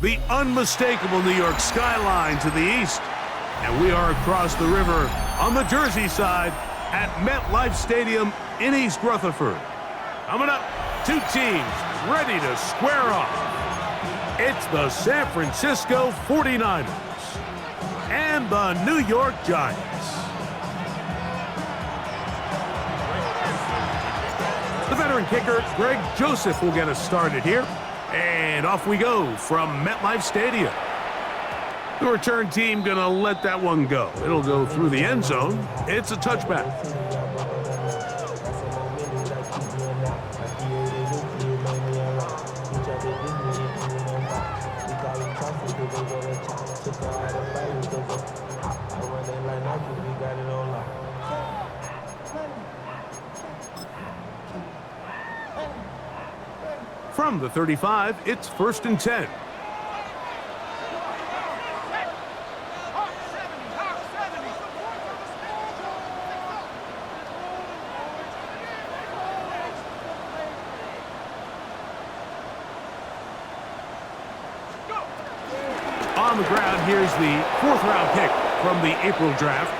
the unmistakable New York skyline to the east. And we are across the river on the Jersey side at MetLife Stadium in East Rutherford. Coming up, two teams ready to square off. It's the San Francisco 49ers and the New York Giants. The veteran kicker, Greg Joseph, will get us started here. And off we go from MetLife Stadium. The return team gonna let that one go. It'll go through the end zone. It's a touchback. From the 35, it's 1st and 10. On the ground, here's the 4th-round pick from the April draft.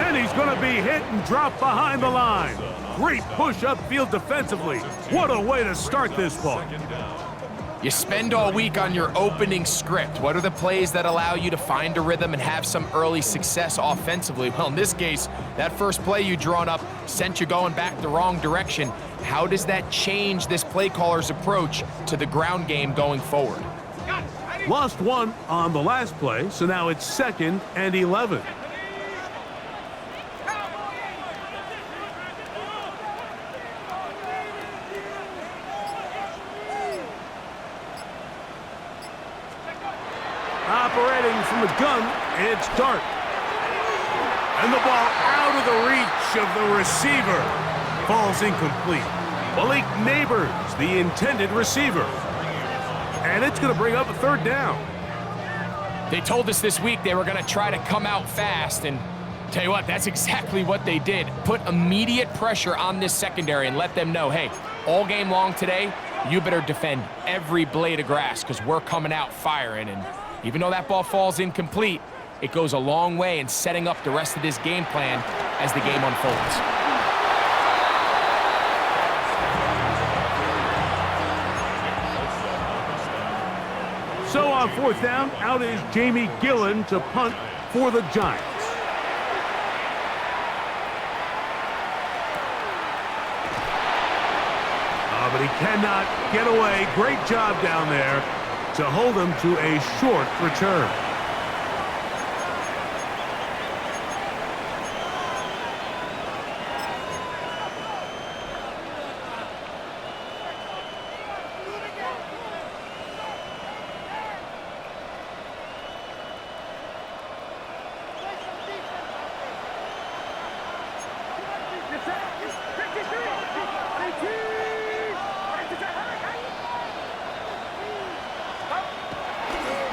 And he's going to be hit and drop behind the line. Great push upfield defensively. What a way to start this ball. You spend all week on your opening script. What are the plays that allow you to find a rhythm and have some early success offensively? Well, in this case, that first play you drawn up sent you going back the wrong direction. How does that change this play caller's approach to the ground game going forward? Lost one on the last play, so now it's 2nd and 11. Operating from the gun, it's Dart. And the ball out of the reach of the receiver. Falls incomplete. Malik Neighbors, the intended receiver. And it's going to bring up a 3rd down. They told us this week they were going to try to come out fast, and tell you what, that's exactly what they did. Put immediate pressure on this secondary and let them know, hey, all game long today, you better defend every blade of grass because we're coming out firing. And even though that ball falls incomplete, it goes a long way in setting up the rest of this game plan as the game unfolds. So on 4th down, out is Jamie Gillen to punt for the Giants. But he cannot get away. Great job down there to hold him to a short return.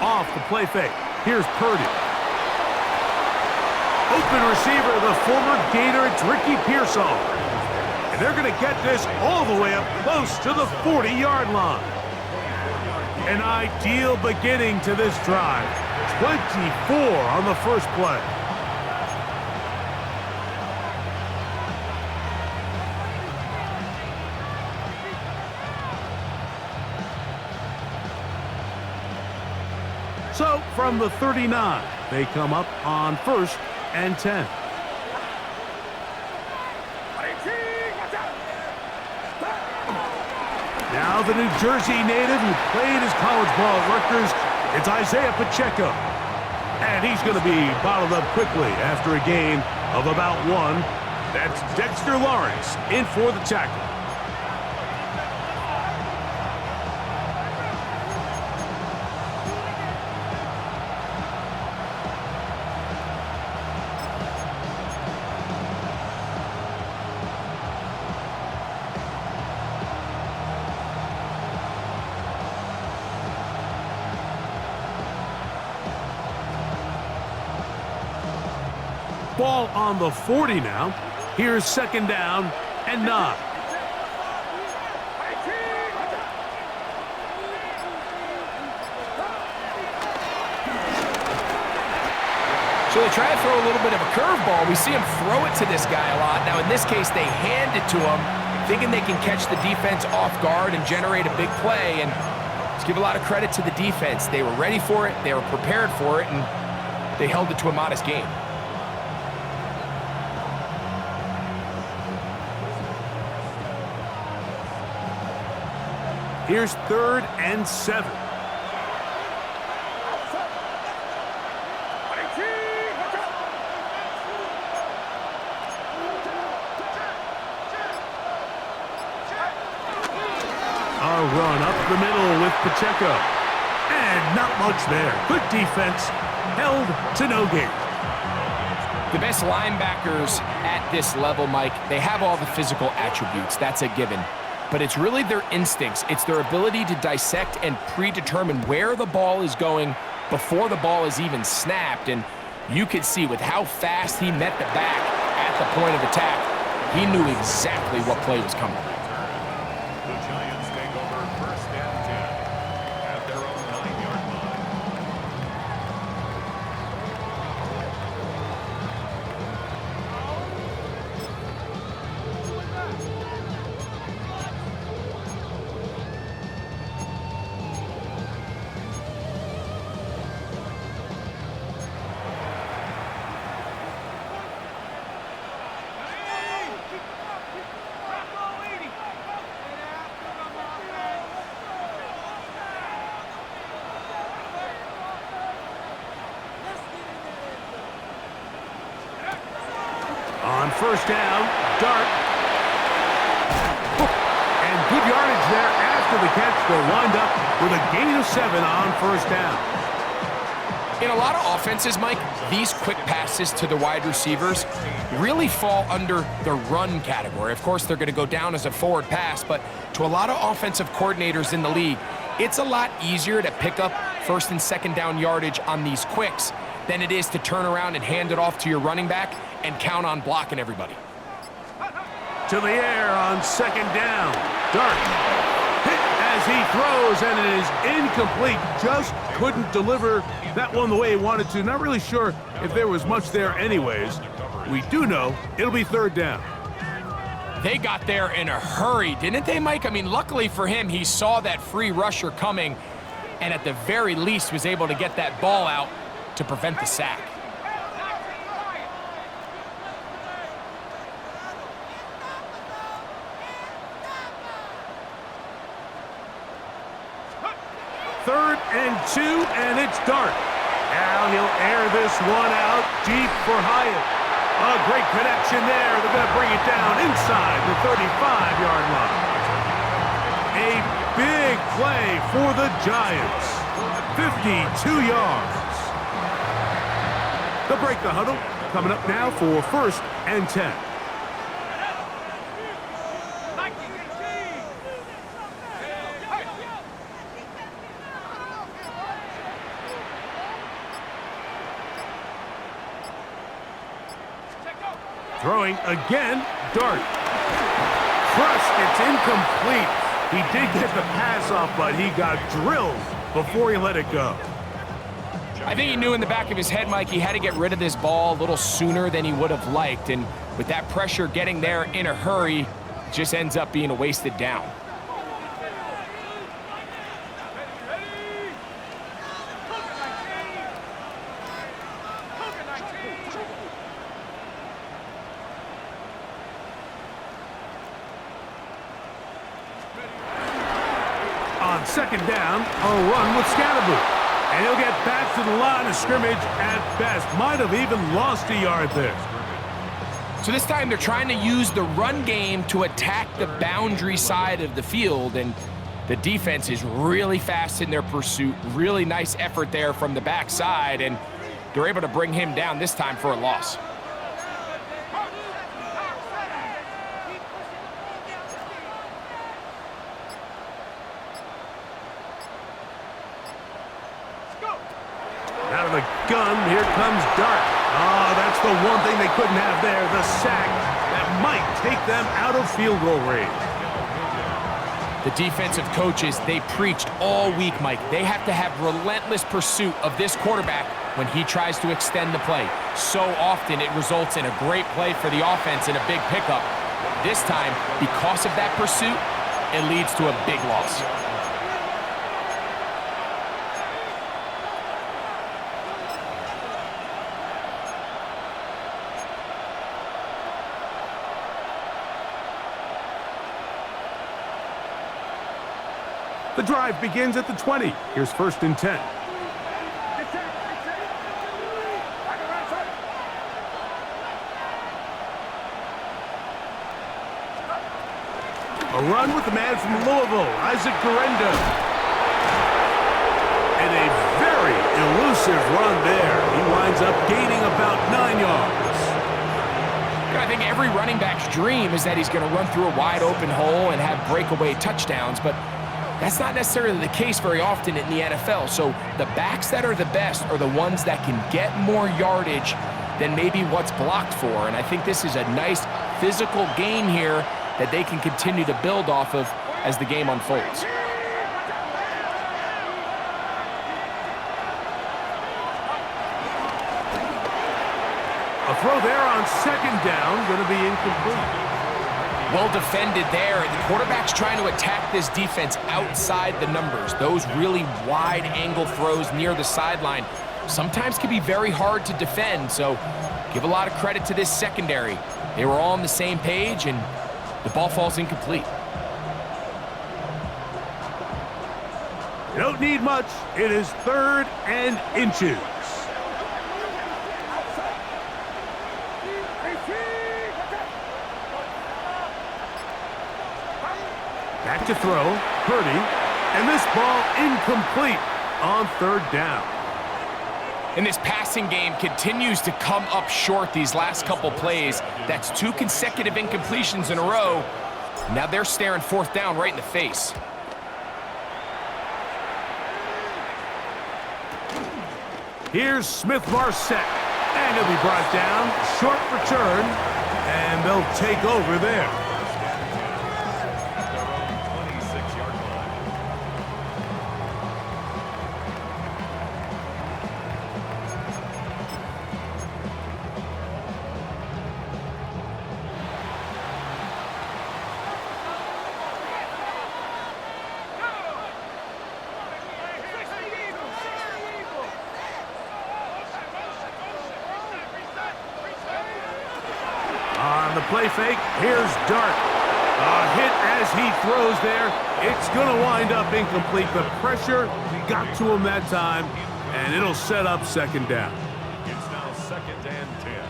Off the play fake. Here's Purdy. Open receiver, the former Gator, it's Ricky Pearsall. And they're going to get this all the way up close to the 40-yard line. An ideal beginning to this drive. 24 on the first play. So, from the 39, they come up on 1st and 10. Now the New Jersey native who played his college ball at Rutgers, it's Isaiah Pacheco. And he's going to be bottled up quickly after a gain of about 1. That's Dexter Lawrence in for the tackle. Ball on the 40 now. Here's 2nd down and 9. So they try to throw a little bit of a curveball. We see him throw it to this guy a lot. Now, in this case, they hand it to him, thinking they can catch the defense off guard and generate a big play. And let's give a lot of credit to the defense. They were ready for it, they were prepared for it, and they held it to a modest game. Here's 3rd and 7. A run up the middle with Pacheco. And not much there. Good defense. Held to no gain. The best linebackers at this level, Mike, they have all the physical attributes. That's a given. But it's really their instincts. It's their ability to dissect and predetermine where the ball is going before the ball is even snapped. And you could see with how fast he met the back at the point of attack, he knew exactly what play was coming. The Giants take over 1st and 10 at their own 9-yard line. On 1st down, Dart. And good yardage there after the catch. They'll wind up with a gain of 7 on 1st down. In a lot of offenses, Mike, these quick passes to the wide receivers really fall under the run category. Of course, they're going to go down as a forward pass, but to a lot of offensive coordinators in the league, it's a lot easier to pick up 1st and 2nd down yardage on these quicks than it is to turn around and hand it off to your running back and count on blocking everybody. To the air on 2nd down. Dart hit as he throws, and it is incomplete. Just couldn't deliver that one the way he wanted to. Not really sure if there was much there anyways. We do know it'll be 3rd down. They got there in a hurry, didn't they, Mike? I mean, luckily for him, he saw that free rusher coming and at the very least was able to get that ball out to prevent the sack. Third and 2, and it's Dart. Now he'll air this one out deep for Hyatt. A great connection there. They're going to bring it down inside the 35-yard line. A big play for the Giants. 52 yards. They'll break the huddle. Coming up now for 1st and 10. Throwing again, Dart. Crushed, it's incomplete. He did get the pass off, but he got drilled before he let it go. I think he knew in the back of his head, Mike, he had to get rid of this ball a little sooner than he would have liked. And with that pressure getting there in a hurry, it just ends up being a wasted down. On 2nd down, a run with Scatterboot. And he'll get back to the line of scrimmage at best. Might have even lost a yard there. So this time they're trying to use the run game to attack the boundary side of the field, and the defense is really fast in their pursuit. Really nice effort there from the backside, and they're able to bring him down this time for a loss. Out of the gun, here comes Dart. Oh, that's the one thing they couldn't have there, the sack that might take them out of field goal range. The defensive coaches, they preached all week, Mike. They have to have relentless pursuit of this quarterback when he tries to extend the play. So often it results in a great play for the offense and a big pickup. This time, because of that pursuit, it leads to a big loss. The drive begins at the 20. Here's 1st and 10. A run with the man from Louisville, Isaac Garenda. And a very elusive run there. He winds up gaining about 9 yards. I think every running back's dream is that he's going to run through a wide open hole and have breakaway touchdowns, but that's not necessarily the case very often in the NFL. So the backs that are the best are the ones that can get more yardage than maybe what's blocked for. And I think this is a nice physical gain here that they can continue to build off of as the game unfolds. A throw there on 2nd down, going to be incomplete. Well defended there. The quarterback's trying to attack this defense outside the numbers. Those really wide angle throws near the sideline sometimes can be very hard to defend, so give a lot of credit to this secondary. They were all on the same page, and the ball falls incomplete. You don't need much. It is 3rd and inches. Back to throw, Purdy, and this ball incomplete on 3rd down. And this passing game continues to come up short these last couple plays. That's 2 consecutive incompletions in a row. Now they're staring 4th down right in the face. Here's Smith-Marset, and he'll be brought down. Short return, and they'll take over there. On the play fake, here's Dart. A hit as he throws there. It's going to wind up incomplete. The pressure got to him that time, and it'll set up 2nd down. It's now 2nd and 10.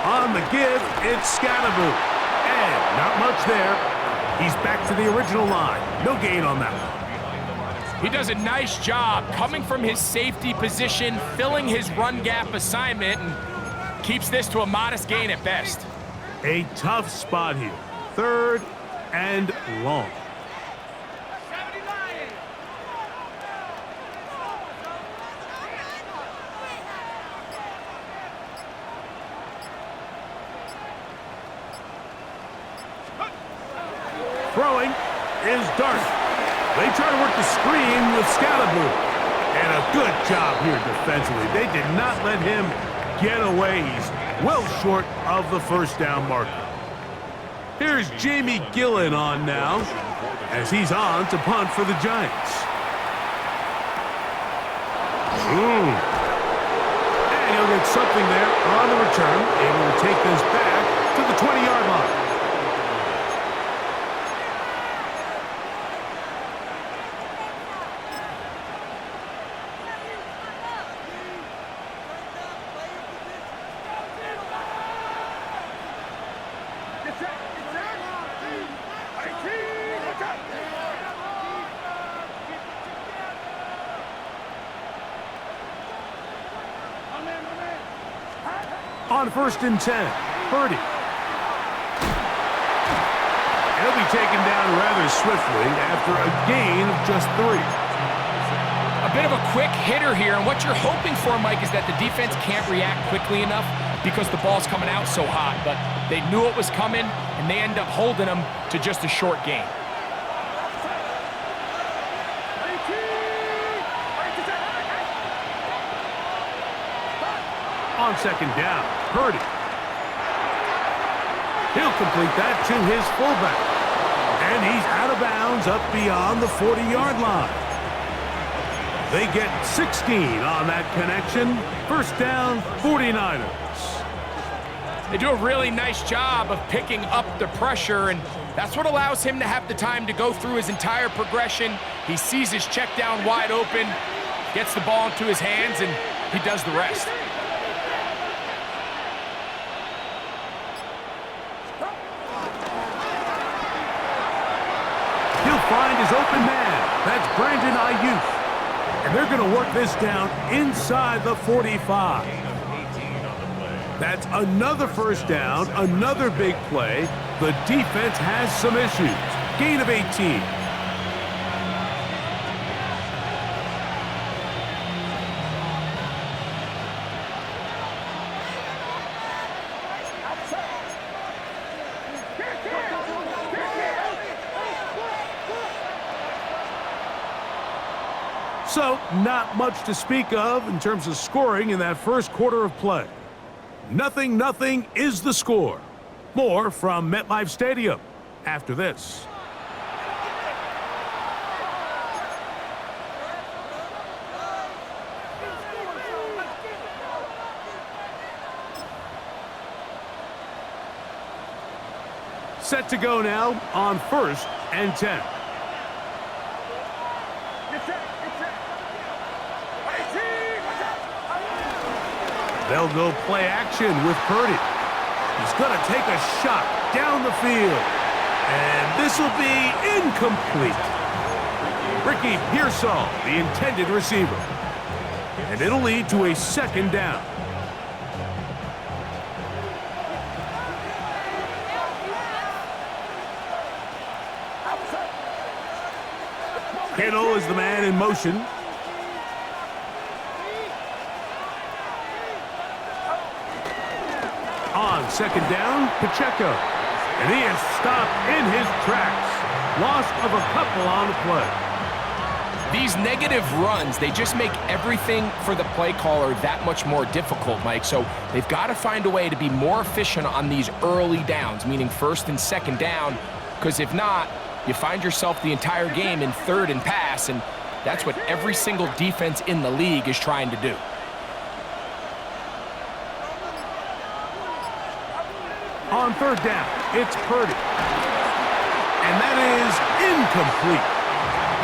On the give, it's Scatterboot. And not much there. He's back to the original line. No gain on that one. He does a nice job coming from his safety position, filling his run gap assignment, and keeps this to a modest gain at best. A tough spot here. 3rd and long. Throwing is Dart. They try to work the screen with Scatterboot. And a good job here defensively. They did not let him get away. He's well short of the 1st down marker. Here's Jamie Gillen on now as he's on to punt for the Giants. And he'll get something there on the return. Able to take this back to the 20-yard line. On 1st and 10, Purdy. He'll be taken down rather swiftly after a gain of just 3. A bit of a quick hitter here, and what you're hoping for, Mike, is that the defense can't react quickly enough because the ball's coming out so hot, but they knew it was coming, and they end up holding them to just a short gain. On second down, Purdy. He'll complete that to his fullback. And he's out of bounds up beyond the 40-yard line. They get 16 on that connection. First down, 49ers. They do a really nice job of picking up the pressure, and that's what allows him to have the time to go through his entire progression. He sees his check down wide open, gets the ball into his hands, and he does the rest. He'll find his open man. That's Brandon Ayuk. And they're going to work this down inside the 45. That's another first down, another big play. The defense has some issues. Gain of 18. So, not much to speak of in terms of scoring in that first quarter of play. 0-0 is the score. More from MetLife Stadium after this. Set to go now on 1st and 10. They'll go play action with Purdy. He's going to take a shot down the field. And this will be incomplete. Ricky Pearsall, the intended receiver. And it'll lead to a second down. Kittle is the man in motion. On second down, Pacheco. And he is stopped in his tracks. Loss of a couple on the play. These negative runs, they just make everything for the play caller that much more difficult, Mike. So they've got to find a way to be more efficient on these early downs, meaning first and second down, because if not, you find yourself the entire game in third and pass, and that's what every single defense in the league is trying to do. On third down, it's Purdy. And that is incomplete.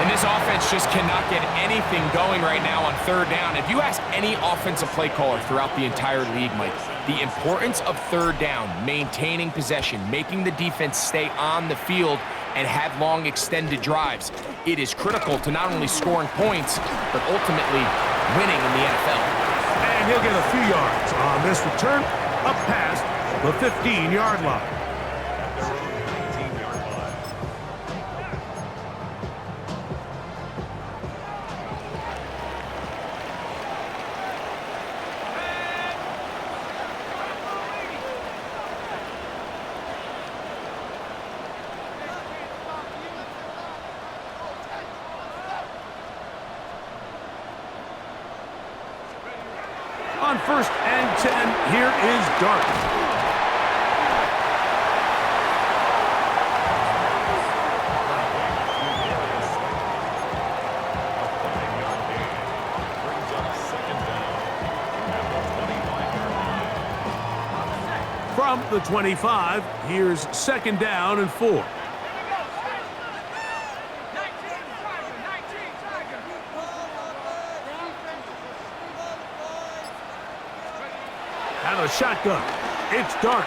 And this offense just cannot get anything going right now on third down. If you ask any offensive play caller throughout the entire league, Mike, the importance of third down, maintaining possession, making the defense stay on the field and have long extended drives, it is critical to not only scoring points, but ultimately winning in the NFL. And he'll get a few yards on this return, up past the 15-yard line. On 1st and 10, here is Dart. From the 25, here's second down and 4. Out of the shotgun, it's Dart.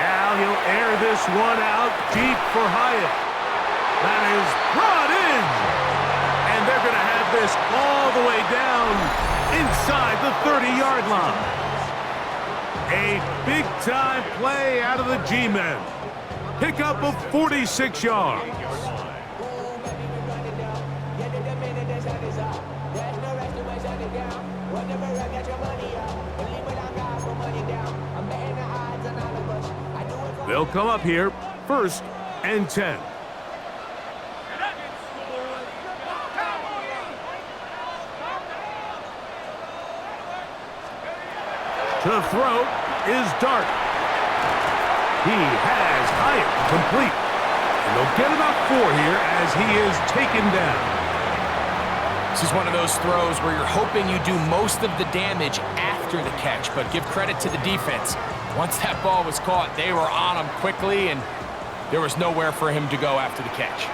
Now he'll air this one out deep for Hyatt. That is brought in. And they're going to have this all the way down inside the 30-yard line. A big-time play out of the G-men. Pickup of 46 yards. They'll come up here, 1st and 10. To throw is Dart. He has Hyatt complete. And they'll get about 4 here as he is taken down. This is one of those throws where you're hoping you do most of the damage after the catch, but give credit to the defense. Once that ball was caught, they were on him quickly, and there was nowhere for him to go after the catch.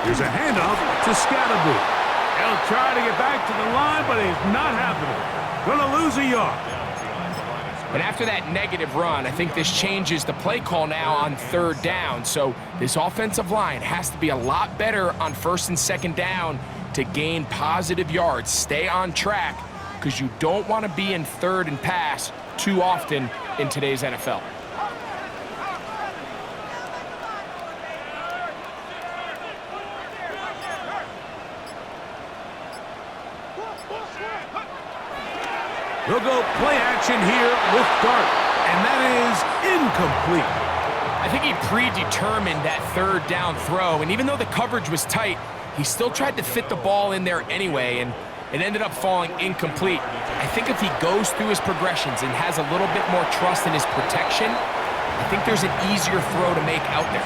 Here's a handoff to Scatterboot. He'll try to get back to the line, but it's not happening. Gonna lose a yard. And after that negative run, I think this changes the play call now on 3rd down. So this offensive line has to be a lot better on 1st and 2nd down to gain positive yards. Stay on track, because you don't want to be in 3rd and pass too often in today's NFL. They'll go play action here with Dart, and that is incomplete. I think he predetermined that 3rd down throw, and even though the coverage was tight, he still tried to fit the ball in there anyway, and it ended up falling incomplete. I think if he goes through his progressions and has a little bit more trust in his protection, I think there's an easier throw to make out there.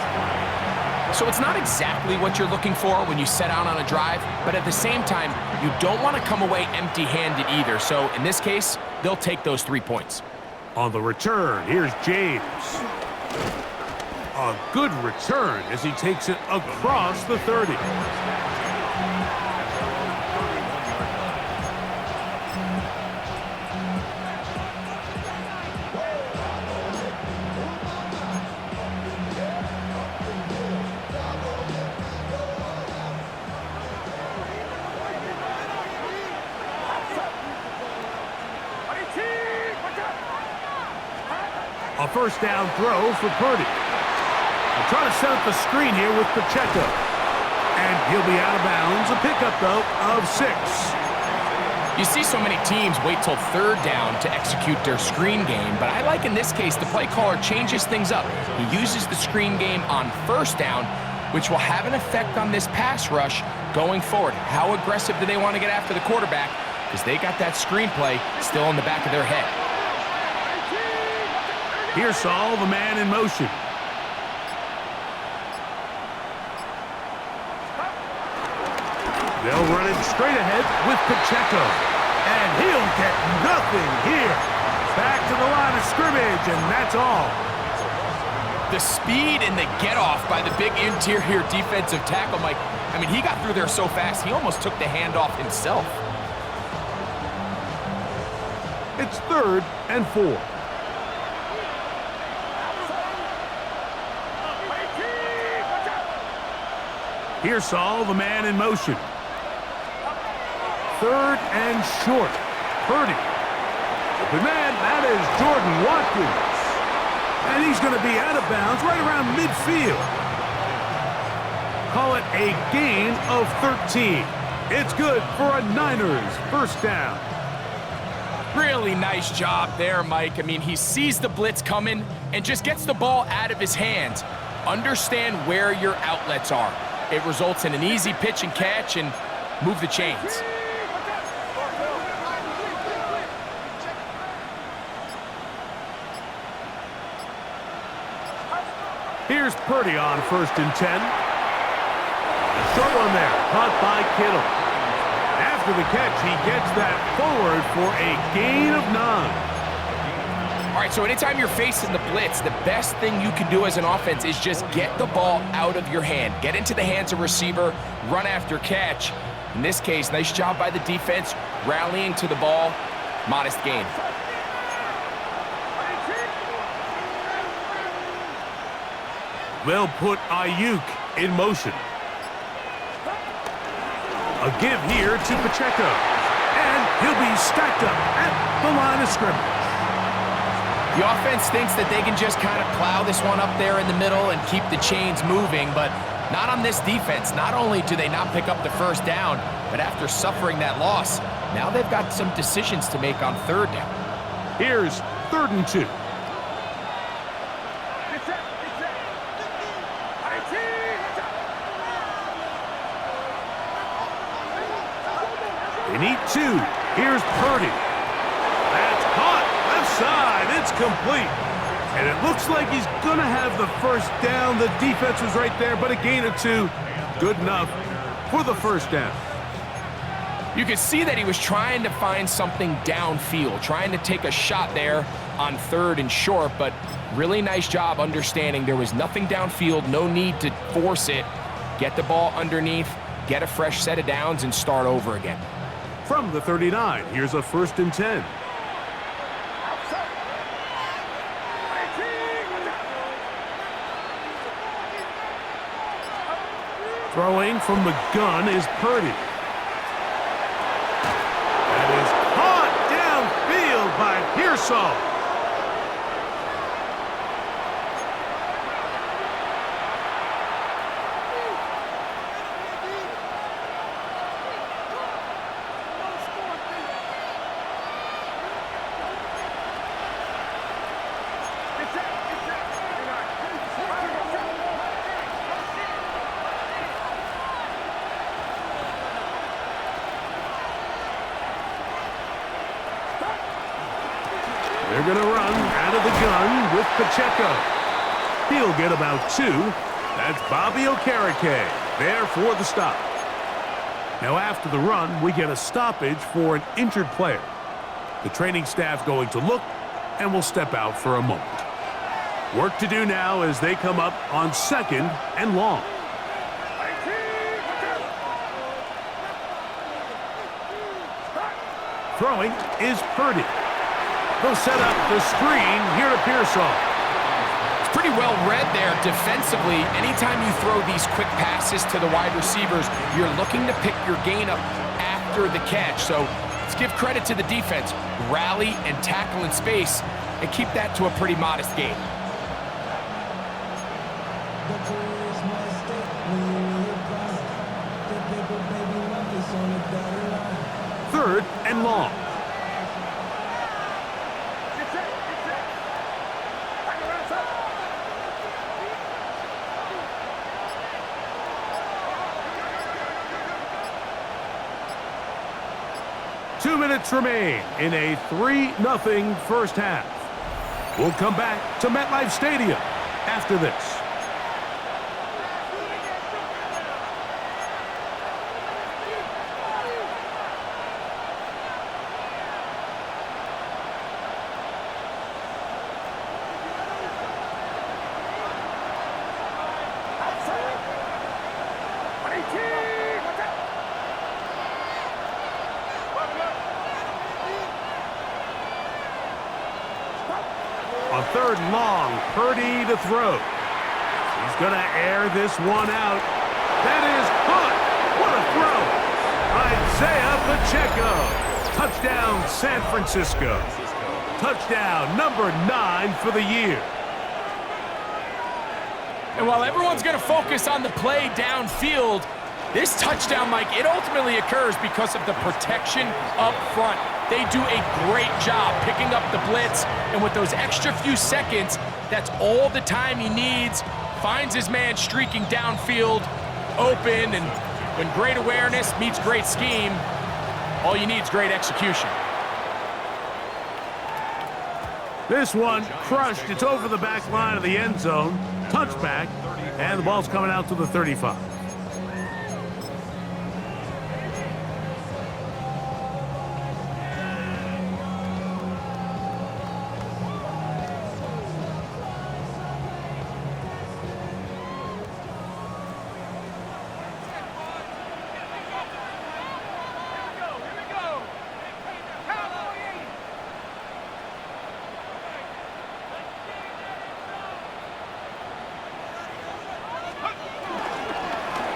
So it's not exactly what you're looking for when you set out on a drive, but at the same time, you don't want to come away empty-handed either. So in this case, they'll take those 3 points. On the return, here's James. A good return as he takes it across the 30. A 1st down throw for Purdy. They'll try to set up the screen here with Pacheco. And he'll be out of bounds. A pickup, though, of 6. You see so many teams wait till 3rd down to execute their screen game, but I like in this case the play caller changes things up. He uses the screen game on 1st down, which will have an effect on this pass rush going forward. How aggressive do they want to get after the quarterback? Because they got that screenplay still in the back of their head. Here's Saul, the man in motion. They'll run it straight ahead with Pacheco. And he'll get nothing here. Back to the line of scrimmage, and that's all. The speed and the get-off by the big interior defensive tackle, Mike. I mean, he got through there so fast, he almost took the handoff himself. It's 3rd and 4. Here's Saul, the man in motion. 3rd and short. Purdy. The man, that is Jordan Watkins. And he's going to be out of bounds right around midfield. Call it a gain of 13. It's good for a Niners 1st down. Really nice job there, Mike. I mean, he sees the blitz coming and just gets the ball out of his hands. Understand where your outlets are. It results in an easy pitch and catch and move the chains. Here's Purdy on 1st and 10. A short one there, caught by Kittle. After the catch, he gets that forward for a gain of 9. All right, so anytime you're facing the blitz, the best thing you can do as an offense is just get the ball out of your hand. Get into the hands of receiver, run after catch. In this case, nice job by the defense, rallying to the ball, modest gain. They'll put Ayuk in motion. A give here to Pacheco. And He'll be stacked up at the line of scrimmage. The offense thinks that they can just kind of plow this one up there in the middle and keep the chains moving, but not on this defense. Not only do they not pick up the first down, but after suffering that loss, now they've got some decisions to make on third down. Here's 3rd and 2. They need 2. Here's Purdy. That's caught. Left side. It's complete. And it looks like he's going to have the first down. The defense was right there, but a gain of 2. Good enough for the first down. You could see that he was trying to find something downfield, trying to take a shot there on 3rd and short, but really nice job understanding there was nothing downfield, no need to force it. Get the ball underneath, get a fresh set of downs, and start over again. From the 39, here's a 1st and 10. Throwing from the gun is Purdy. That is caught downfield by Pearsall. They're going to run out of the gun with Pacheco. He'll get about 2. That's Bobby Okereke there for the stop. Now after the run, we get a stoppage for an injured player. The training staff going to look and will step out for a moment. Work to do now as they come up on 2nd and long. Throwing is Purdy. They'll set up the screen here to Pearsall. It's pretty well read there defensively. Anytime you throw these quick passes to the wide receivers, you're looking to pick your gain up after the catch. So let's give credit to the defense. Rally and tackle in space and keep that to a pretty modest gain. Third and long. Two minutes remain in a 3-0 first half. We'll come back to MetLife Stadium after this. On 3rd and long, Purdy to throw. He's going to air this one out. That is caught. What a throw. Isaiah Pacheco. Touchdown, San Francisco. Touchdown number 9 for the year. And while everyone's going to focus on the play downfield, this touchdown, Mike, it ultimately occurs because of the protection up front. They do a great job picking up the blitz, and with those extra few seconds, that's all the time he needs. Finds his man streaking downfield, open, and when great awareness meets great scheme, all you need is great execution. This one crushed. It's over the back line of the end zone. Touchback, and the ball's coming out to the 35.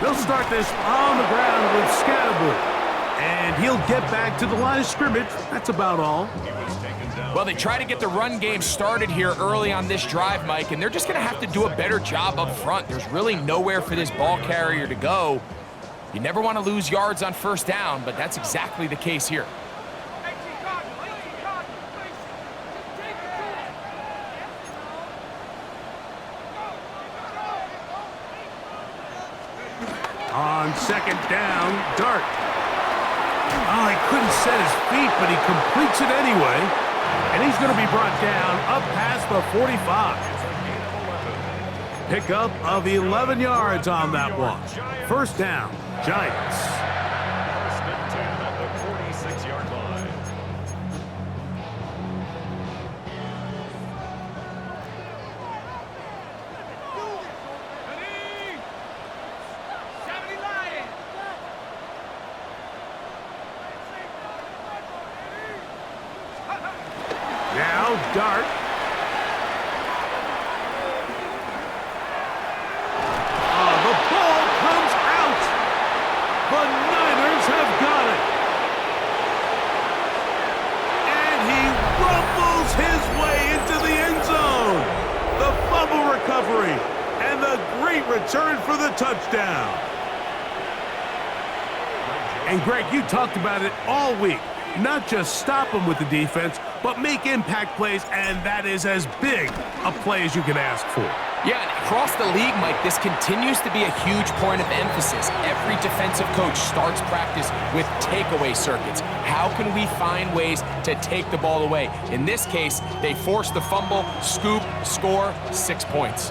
They'll start this on the ground with Scatterbury. And he'll get back to the line of scrimmage. That's about all. He was taken down. Well, they try to get the run game started here early on this drive, Mike, and they're just going to have to do a better job up front. There's really nowhere for this ball carrier to go. You never want to lose yards on first down, but that's exactly the case here. On second down, Dart. Oh, he couldn't set his feet, but he completes it anyway. And he's going to be brought down up past the 45. Pickup of 11 yards on that one. First down, Giants. First and 10 at the 46-yard line. Now Dart. Oh, the ball comes out. The Niners have got it. And he rumbles his way into the end zone. The fumble recovery and the great return for the touchdown. And Greg, you talked about it all week. Not just stop them with the defense, but make impact plays, and that is as big a play as you can ask for. Yeah, and across the league, Mike, this continues to be a huge point of emphasis. Every defensive coach starts practice with takeaway circuits. How can we find ways to take the ball away? In this case, they force the fumble, scoop, score, 6 points.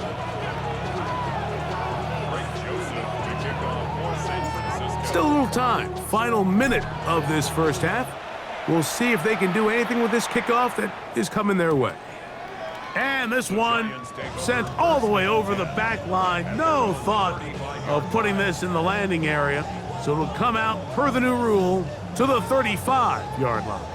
Still a little time. Final minute of this first half. We'll see if they can do anything with this kickoff that is coming their way. And this one sent all the way over the back line. No thought of putting this in the landing area. So it'll come out per the new rule to the 35-yard line.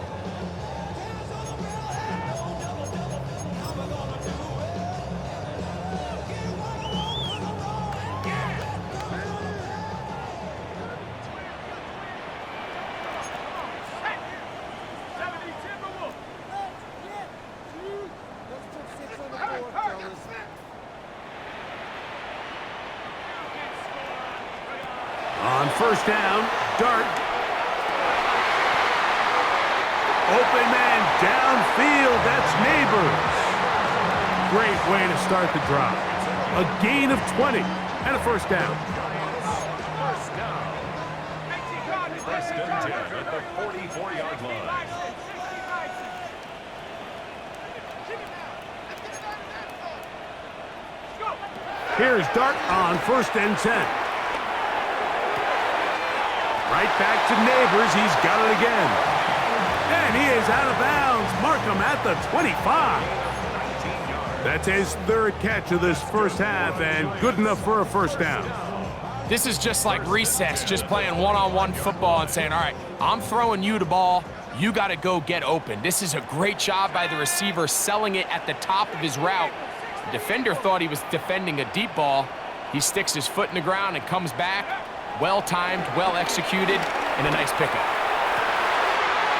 On first down, Dart. Open man downfield. That's Neighbors. Great way to start the drive. A gain of 20 and a first down. First and 10 at the 44-yard line. Here's Dart on first and 10. Right back to Neighbors. He's got it again. And he is out of bounds. Mark him at the 25. That's his third catch of this first half and good enough for a first down. This is just like recess, just playing one-on-one football and saying, all right, I'm throwing you the ball. You got to go get open. This is a great job by the receiver selling it at the top of his route. The defender thought he was defending a deep ball. He sticks his foot in the ground and comes back. Well-timed, well-executed, and a nice pickup.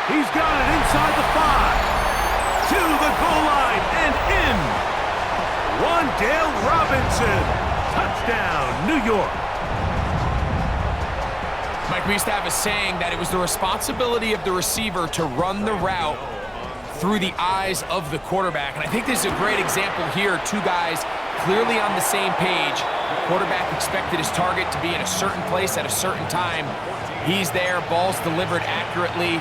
He's got it inside the 5. To the goal line and in. Wandale Robinson. Touchdown, New York. Mike, we used to have a saying that it was the responsibility of the receiver to run the route through the eyes of the quarterback. And I think this is a great example here. Two guys clearly on the same page. The quarterback expected his target to be in a certain place at a certain time. He's there, ball's delivered accurately.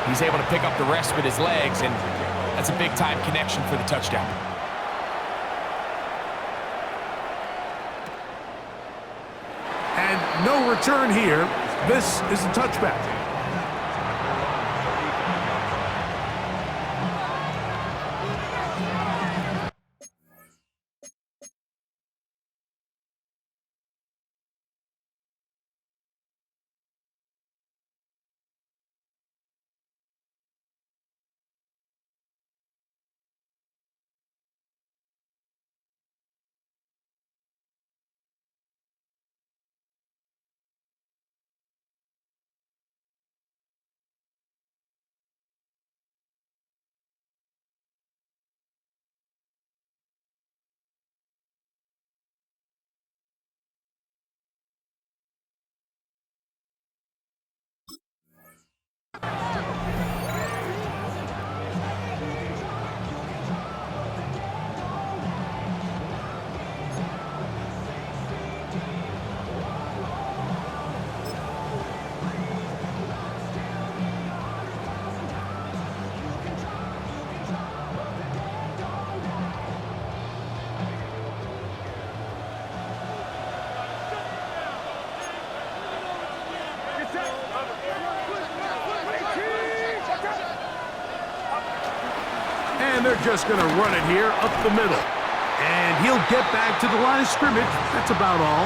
He's able to pick up the rest with his legs, and that's a big-time connection for the touchdown. And no return here. This is a touchback. And they're just going to run it here up the middle. And he'll get back to the line of scrimmage. That's about all.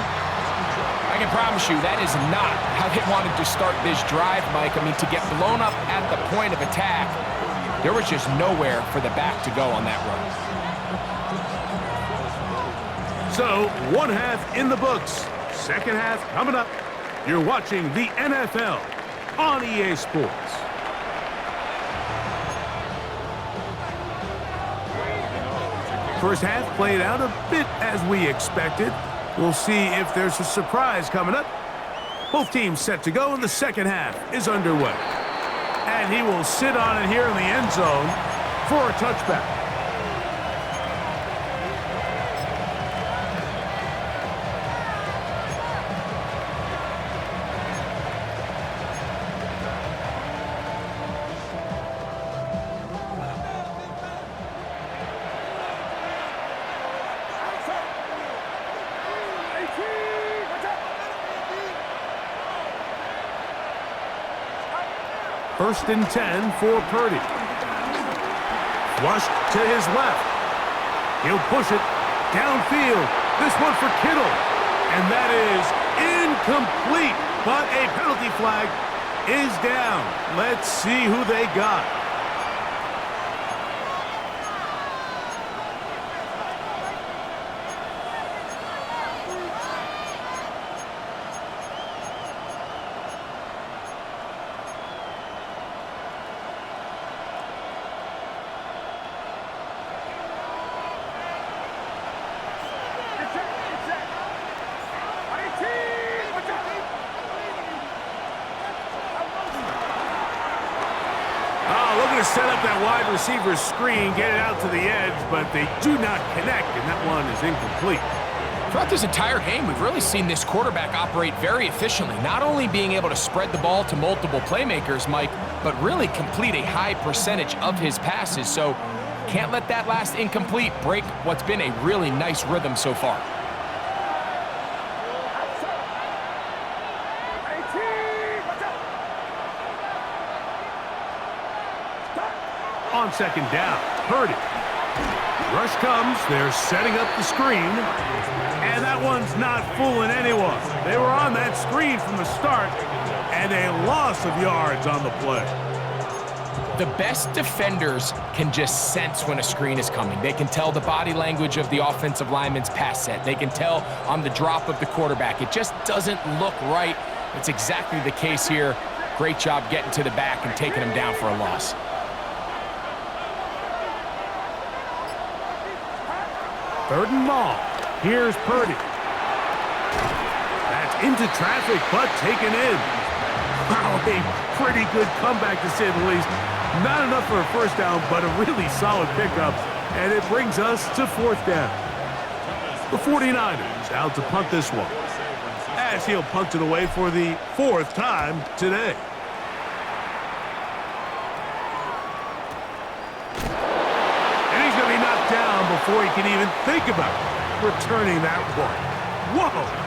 I can promise you that is not how they wanted to start this drive, Mike. I mean, to get blown up at the point of attack, there was just nowhere for the back to go on that run. So, one half in the books. Second half coming up. You're watching the NFL on EA Sports. First half played out a bit as we expected. We'll see if there's a surprise coming up. Both teams set to go, and the second half is underway. And he will sit on it here in the end zone for a touchback. First and 10 for Purdy. Flushed to his left. He'll push it downfield. This one for Kittle. And that is incomplete. But a penalty flag is down. Let's see who they got. To set up that wide receiver screen, get it out to the edge, but they do not connect, and that one is incomplete. Throughout this entire game, we've really seen this quarterback operate very efficiently, not only being able to spread the ball to multiple playmakers, Mike, but really complete a high percentage of his passes. So can't let that last incomplete break what's been a really nice rhythm so far. On second down, Purdy. Rush comes, they're setting up the screen, and that one's not fooling anyone. They were on that screen from the start, and a loss of yards on the play. The best defenders can just sense when a screen is coming. They can tell the body language of the offensive lineman's pass set. They can tell on the drop of the quarterback. It just doesn't look right. It's exactly the case here. Great job getting to the back and taking him down for a loss. Third and long. Here's Purdy. That's into traffic, but taken in. Wow, a pretty good comeback to say the least. Not enough for a first down, but a really solid pickup. And it brings us to fourth down. The 49ers out to punt this one, as he'll punt it away for the fourth time today. Before he can even think about returning that one. Whoa!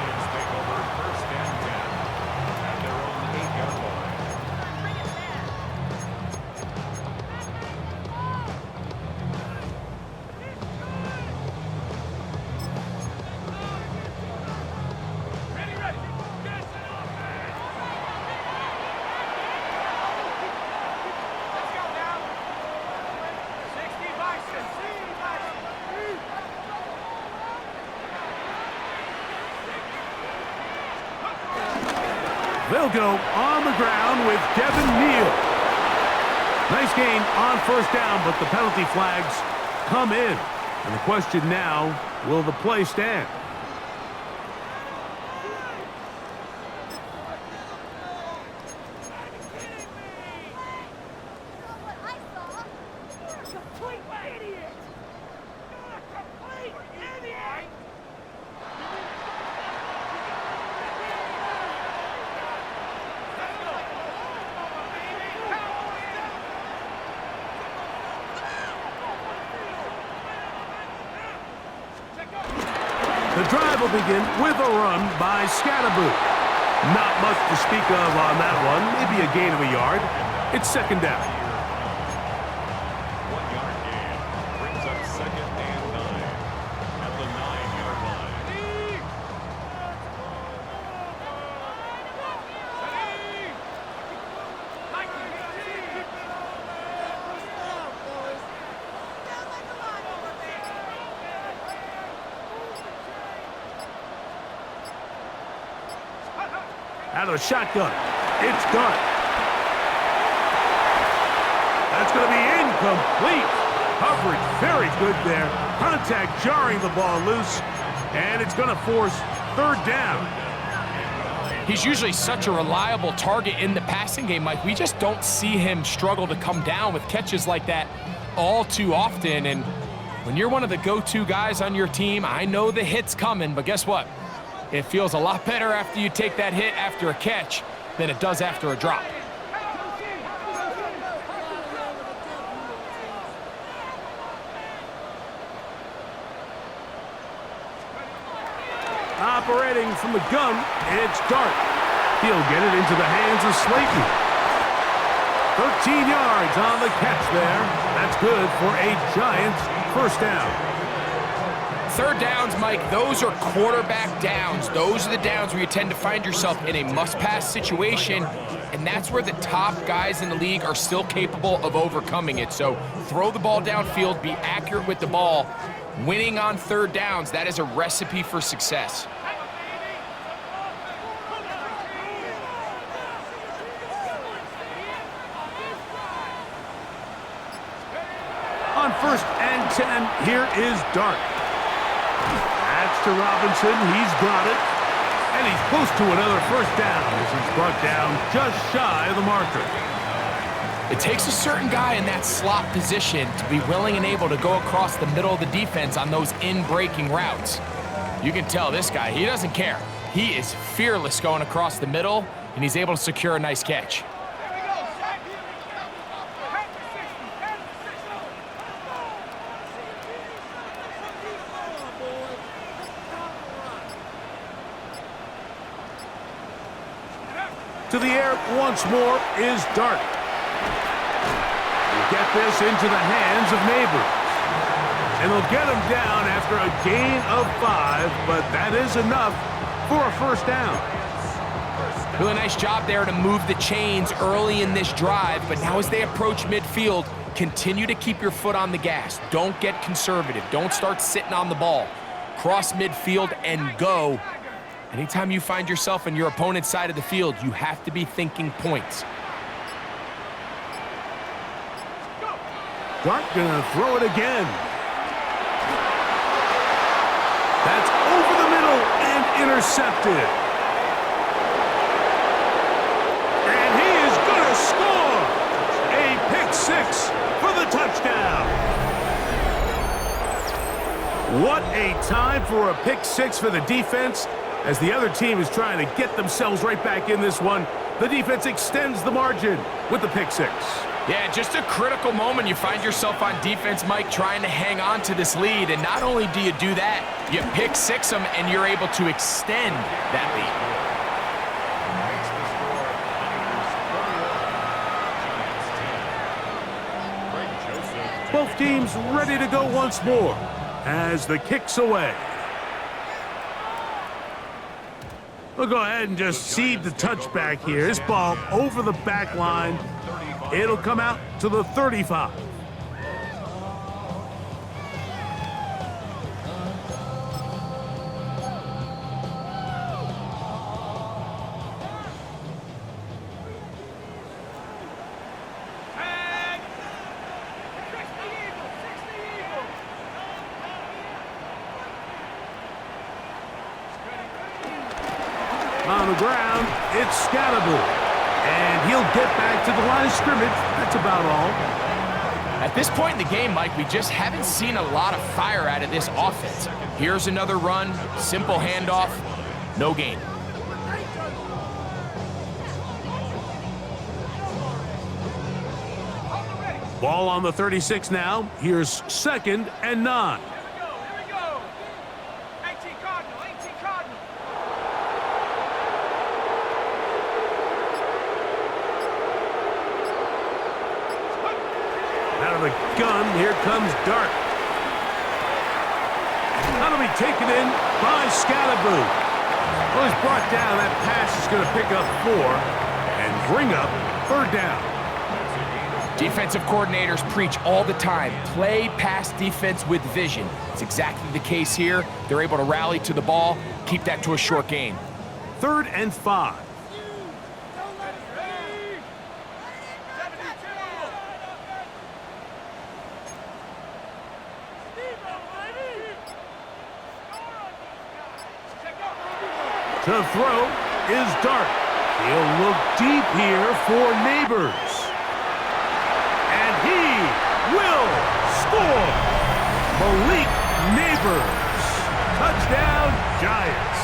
They'll go on the ground with Devin Neal. Nice gain on first down, but the penalty flags come in. And the question now, will the play stand? The drive will begin with a run by Scatterboot. Not much to speak of on that one. Maybe a gain of a yard. It's second down. 1 yard gain. Out of the shotgun. It's Dart. That's going to be incomplete. Coverage very good there. Contact jarring the ball loose. And it's going to force third down. He's usually such a reliable target in the passing game, Mike. We just don't see him struggle to come down with catches like that all too often. And when you're one of the go-to guys on your team, I know the hit's coming, but guess what? It feels a lot better after you take that hit after a catch than it does after a drop. Operating from the gun, it's Dart. He'll get it into the hands of Slayton. 13 yards on the catch there. That's good for a Giants first down. Third downs, Mike, those are quarterback downs. Those are the downs where you tend to find yourself in a must-pass situation, and that's where the top guys in the league are still capable of overcoming it. So throw the ball downfield, be accurate with the ball. Winning on third downs, that is a recipe for success. On 1st and 10, here is Dart. That's to Robinson. He's got it. And he's close to another first down as he's brought down just shy of the marker. It takes a certain guy in that slot position to be willing and able to go across the middle of the defense on those in-breaking routes. You can tell this guy, he doesn't care. He is fearless going across the middle, and he's able to secure a nice catch. To the air once more is Dart. Get this into the hands of Neighbors. And they'll get him down after a gain of 5, but that is enough for a first down. Really nice job there to move the chains early in this drive, but now as they approach midfield, continue to keep your foot on the gas. Don't get conservative. Don't start sitting on the ball. Cross midfield and go. Anytime you find yourself on your opponent's side of the field, you have to be thinking points. Dart gonna throw it again. That's over the middle and intercepted. And he is gonna score a pick 6 for the touchdown. What a time for a pick 6 for the defense. As the other team is trying to get themselves right back in this one, the defense extends the margin with the pick 6. Yeah, just a critical moment. You find yourself on defense, Mike, trying to hang on to this lead. And not only do you do that, you pick 6 them, and you're able to extend that Giants 10. Both teams ready to go once more as the kick's away. We'll go ahead and just cede the touchback here. This ball over the back line. It'll come out to the 35. On the ground, it's Scatterbull. And he'll get back to the line of scrimmage. That's about all. At this point in the game, Mike, we just haven't seen a lot of fire out of this offense. Here's another run, simple handoff, no gain. Ball on the 36 now. Here's 2nd and 9. Out of the gun, here comes Dart. That'll be taken in by Scatterbull. Well, he's brought down. That pass is going to pick up 4 and bring up 3rd down. Defensive coordinators preach all the time, play pass defense with vision. It's exactly the case here. They're able to rally to the ball, keep that to a short gain. 3rd and 5. To throw is Dart. He'll look deep here for Neighbors. And he will score. Malik Neighbors. Touchdown, Giants.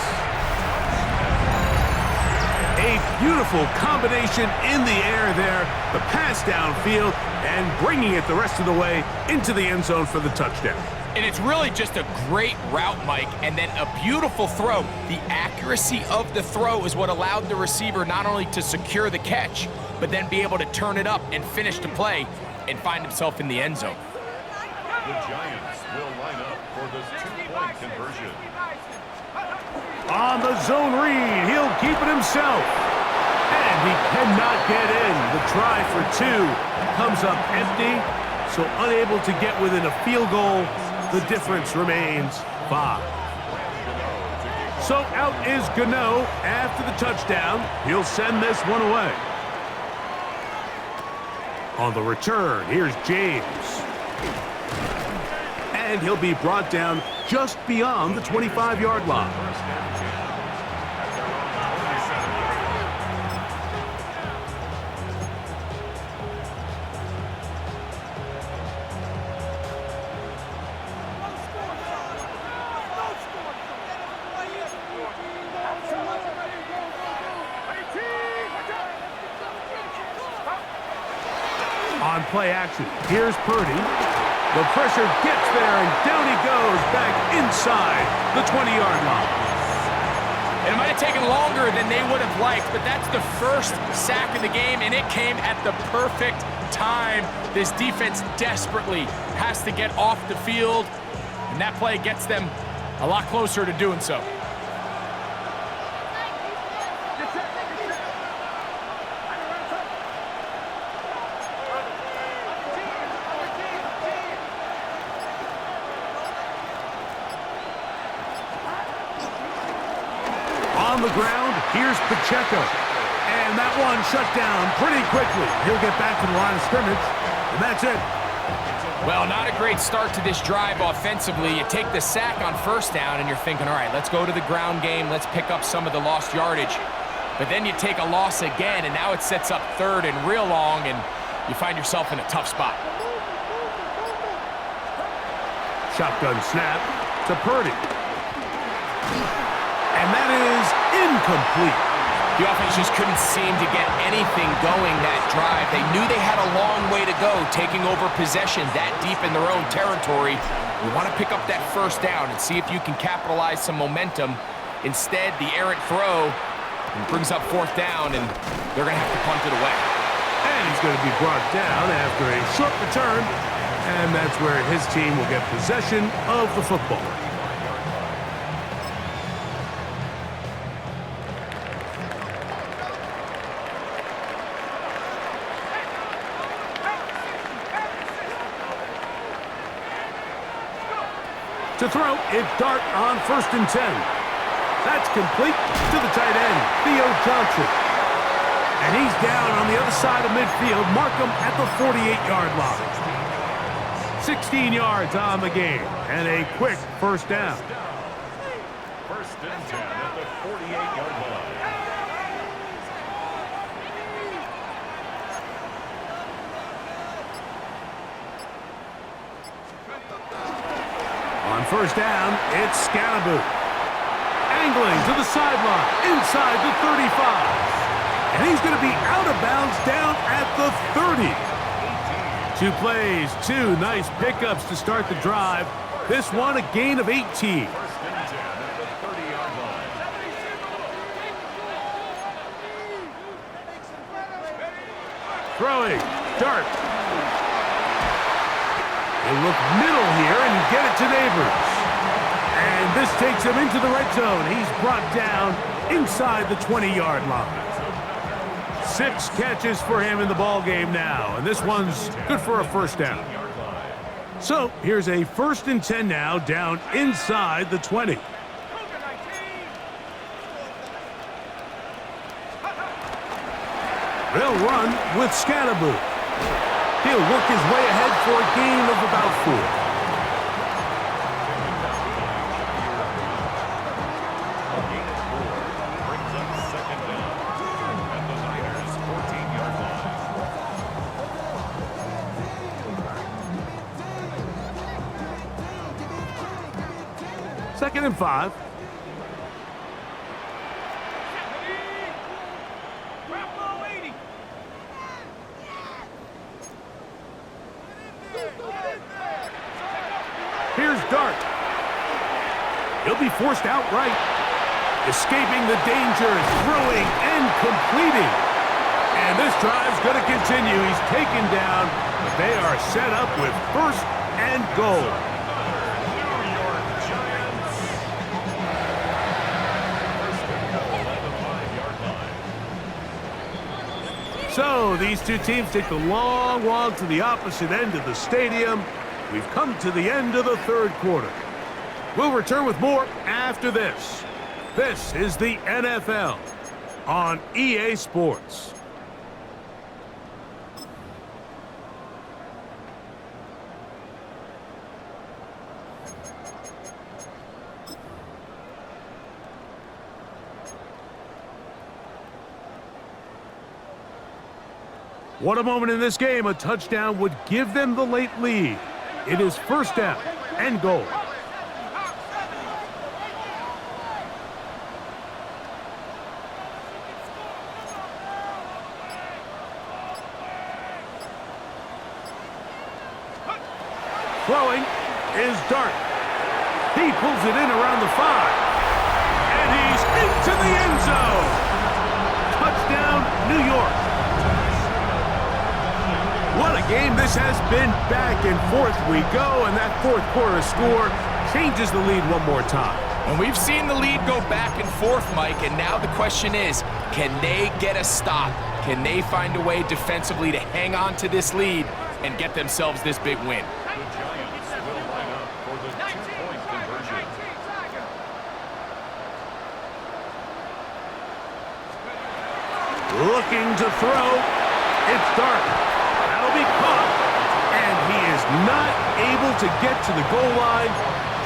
A beautiful combination in the air there. The pass downfield and bringing it the rest of the way into the end zone for the touchdown. And it's really just a great route, Mike, and then a beautiful throw. The accuracy of the throw is what allowed the receiver not only to secure the catch, but then be able to turn it up and finish the play and find himself in the end zone. The Giants will line up for this two-point conversion. On the zone read, he'll keep it himself. And he cannot get in. The try for two comes up empty, so unable to get within a field goal. The difference remains 5. So out is Gano after the touchdown. He'll send this one away. On the return, here's James. And he'll be brought down just beyond the 25-yard line. On play action, here's Purdy. The pressure gets there, and down he goes back inside the 20-yard line. It might have taken longer than they would have liked, but that's the first sack of the game, and it came at the perfect time. This defense desperately has to get off the field, and that play gets them a lot closer to doing so. On the ground, here's Pacheco. And that one shut down pretty quickly. He'll get back to the line of scrimmage, and that's it. Well, not a great start to this drive offensively. You take the sack on first down, and you're thinking, all right, let's go to the ground game. Let's pick up some of the lost yardage. But then you take a loss again, and now it sets up third and real long, and you find yourself in a tough spot. Shotgun snap to Purdy. And that is incomplete. The offense just couldn't seem to get anything going that drive. They knew they had a long way to go, taking over possession that deep in their own territory. You want to pick up that first down and see if you can capitalize some momentum. Instead, the errant throw brings up fourth down, and they're going to have to punt it away. And he's going to be brought down after a short return, and that's where his team will get possession of the football. To throw, it's Dart on 1st and 10. That's complete to the tight end, Theo Johnson. And he's down on the other side of midfield. Mark him at the 48-yard line. 16 yards on the game, and a quick first down. 1st and 10 at the 48-yard line. On first down, it's Scalaboo. Angling to the sideline, inside the 35. And he's going to be out of bounds down at the 30. 2 plays, 2 nice pickups to start the drive. This one, a gain of 18. 1st and 10 at the 30-yard line. Throwing, Dart. They look middle here and get it to Neighbors. And this takes him into the red zone. He's brought down inside the 20-yard line. 6 catches for him in the ball game now, and this one's good for a first down. So here's a 1st and 10 now, down inside the 20. They'll run with Scalaboo. He'll work his way ahead for a gain of about 4. 2nd and 5. Here's Dart. He'll be forced outright. Escaping the danger, throwing and completing. And this drive's going to continue. He's taken down, but they are set up with 1st and goal. New York Giants. First and goal at the 5-yard line. So these two teams take the long walk to the opposite end of the stadium. We've come to the end of the 3rd quarter. We'll return with more after this. This is the NFL on EA Sports. What a moment in this game. A touchdown would give them the late lead. It is 1st down and goal. Throwing is Dart. He pulls it in around the 5. And he's into the end zone. Touchdown, New York. What a game this has been. Back and forth we go, and that 4th quarter score changes the lead one more time. And we've seen the lead go back and forth, Mike, and now the question is, can they get a stop? Can they find a way defensively to hang on to this lead and get themselves this big win? The Giants will line up for the 2-point conversion. Looking to throw. It's Dart. That'll be caught. And he is not able to get to the goal line.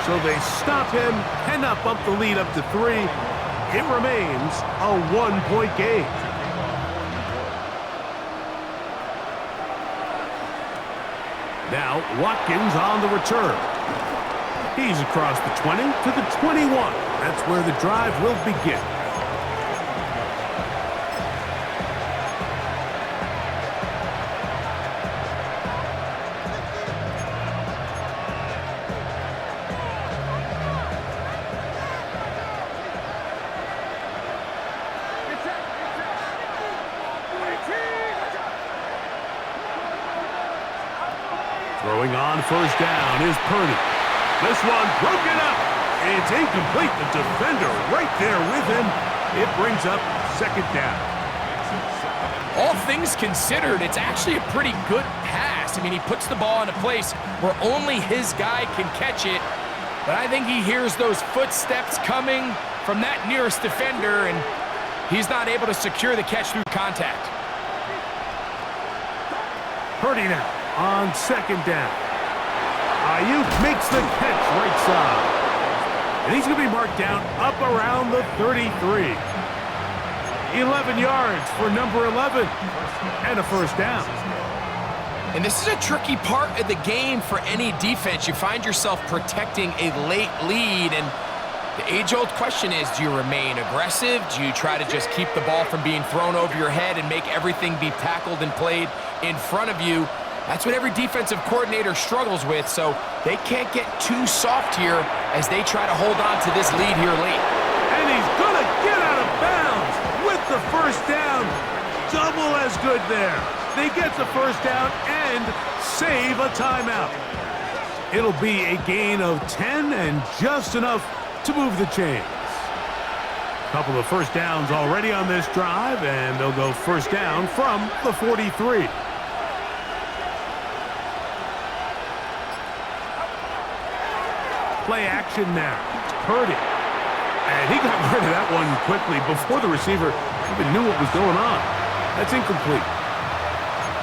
So they stop him, cannot bump the lead up to 3. It remains a 1-point game. Now Watkins on the return. He's across the 20 to the 21. That's where the drive will begin. Throwing on 1st down is Purdy. This one broken up. It's incomplete. The defender right there with him. It brings up 2nd down. All things considered, it's actually a pretty good pass. I mean, he puts the ball in a place where only his guy can catch it. But I think he hears those footsteps coming from that nearest defender, and he's not able to secure the catch through contact. Purdy now on 2nd down. Ayuk makes the catch right side. And he's going to be marked down up around the 33. 11 yards for number 11. And a 1st down. And this is a tricky part of the game for any defense. You find yourself protecting a late lead, and the age-old question is, do you remain aggressive? Do you try to just keep the ball from being thrown over your head and make everything be tackled and played in front of you? That's what every defensive coordinator struggles with, so they can't get too soft here as they try to hold on to this lead here late. And he's going to get out of bounds with the 1st down. Double as good there. They get the 1st down and save a timeout. It'll be a gain of 10 and just enough to move the chains. Couple of 1st downs already on this drive, and they'll go 1st down from the 43. Play action now. Purdy. And he got rid of that one quickly before the receiver even knew what was going on. That's incomplete.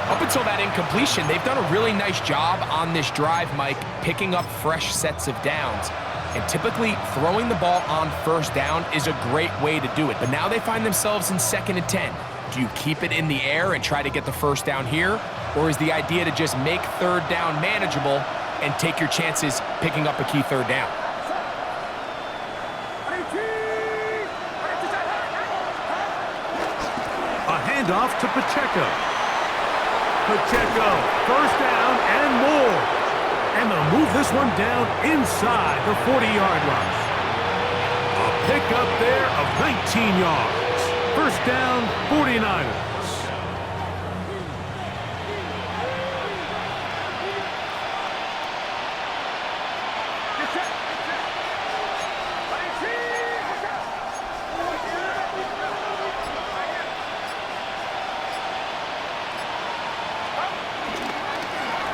Up until that incompletion, they've done a really nice job on this drive, Mike, picking up fresh sets of downs. And typically, throwing the ball on 1st down is a great way to do it. But now they find themselves in 2nd and 10. Do you keep it in the air and try to get the 1st down here? Or is the idea to just make 3rd down manageable and take your chances picking up a key 3rd down? handoff to Pacheco. Pacheco, first down and more. And they'll move this one down inside the 40-yard line. A pickup there of 19 yards. First down, 49ers.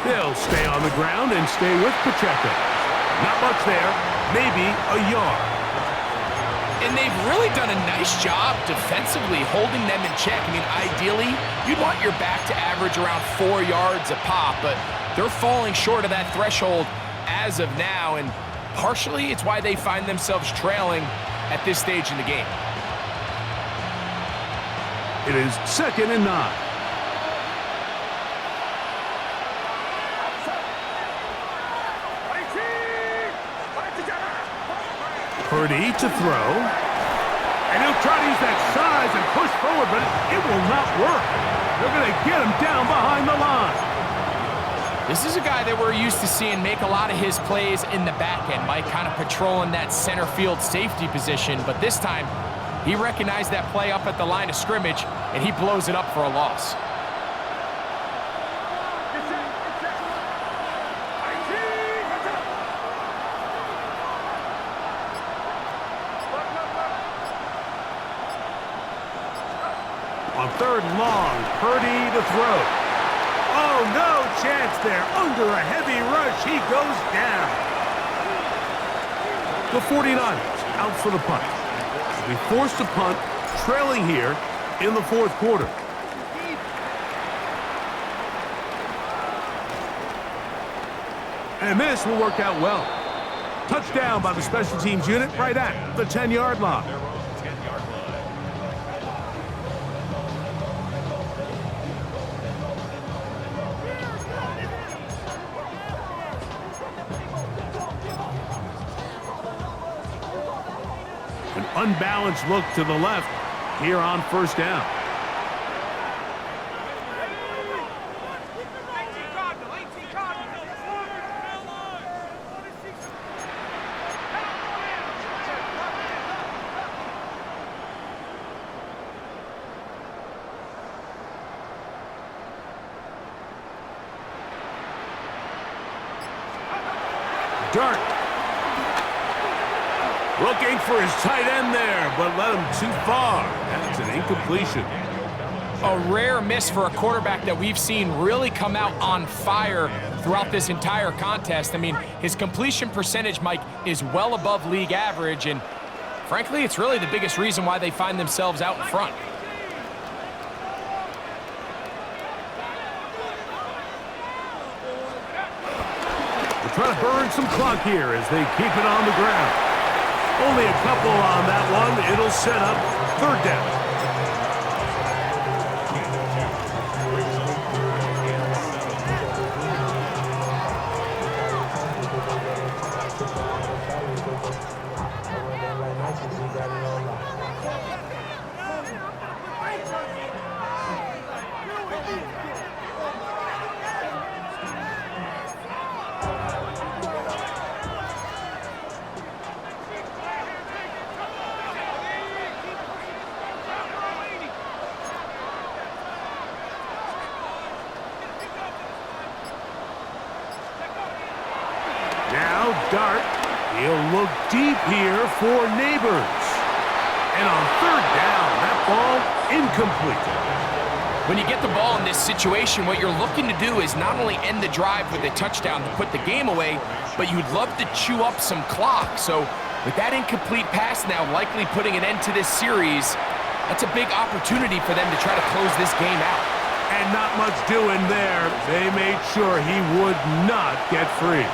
They'll stay on the ground and stay with Pacheco. Not much there, maybe a yard. And they've really done a nice job defensively holding them in check. I mean, ideally, you'd want your back to average around 4 yards a pop, but they're falling short of that threshold as of now, and partially it's why they find themselves trailing at this stage in the game. It is 2nd and 9. Purdy to throw. And he'll try to use that size and push forward, but it will not work. They're going to get him down behind the line. This is a guy that we're used to seeing make a lot of his plays in the back end, Mike, kind of patrolling that center field safety position. But this time, he recognized that play up at the line of scrimmage, and he blows it up for a loss. On 3rd and long, Purdy to throw. Oh, no chance there. Under a heavy rush, he goes down. The 49ers out for the punt. We forced a punt, trailing here in the 4th quarter. And this will work out well. Touchdown by the special teams unit right at the 10-yard line. An unbalanced look to the left here on 1st down. Dart. Looking for his tight end there, but led him too far. That's an incompletion. A rare miss for a quarterback that we've seen really come out on fire throughout this entire contest. I mean, his completion percentage, Mike, is well above league average, and frankly, it's really the biggest reason why they find themselves out in front. They're trying to burn some clock here as they keep it on the ground. Only a couple on that one. It'll set up 3rd down. Now Dart, he'll look deep here for Neighbors. And on 3rd down, that ball incomplete. When you get the ball in this situation, what you're looking to do is not only end the drive with a touchdown to put the game away, but you'd love to chew up some clock. So with that incomplete pass now likely putting an end to this series, that's a big opportunity for them to try to close this game out. And not much doing there. They made sure he would not get free.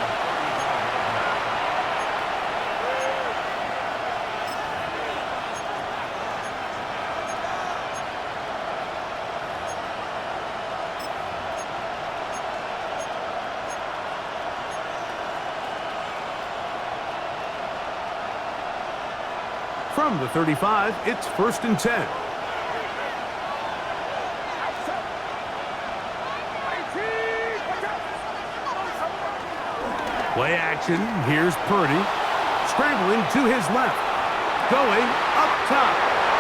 From the 35, it's 1st and 10. Play action. Here's Purdy. Scrambling to his left. Going up top.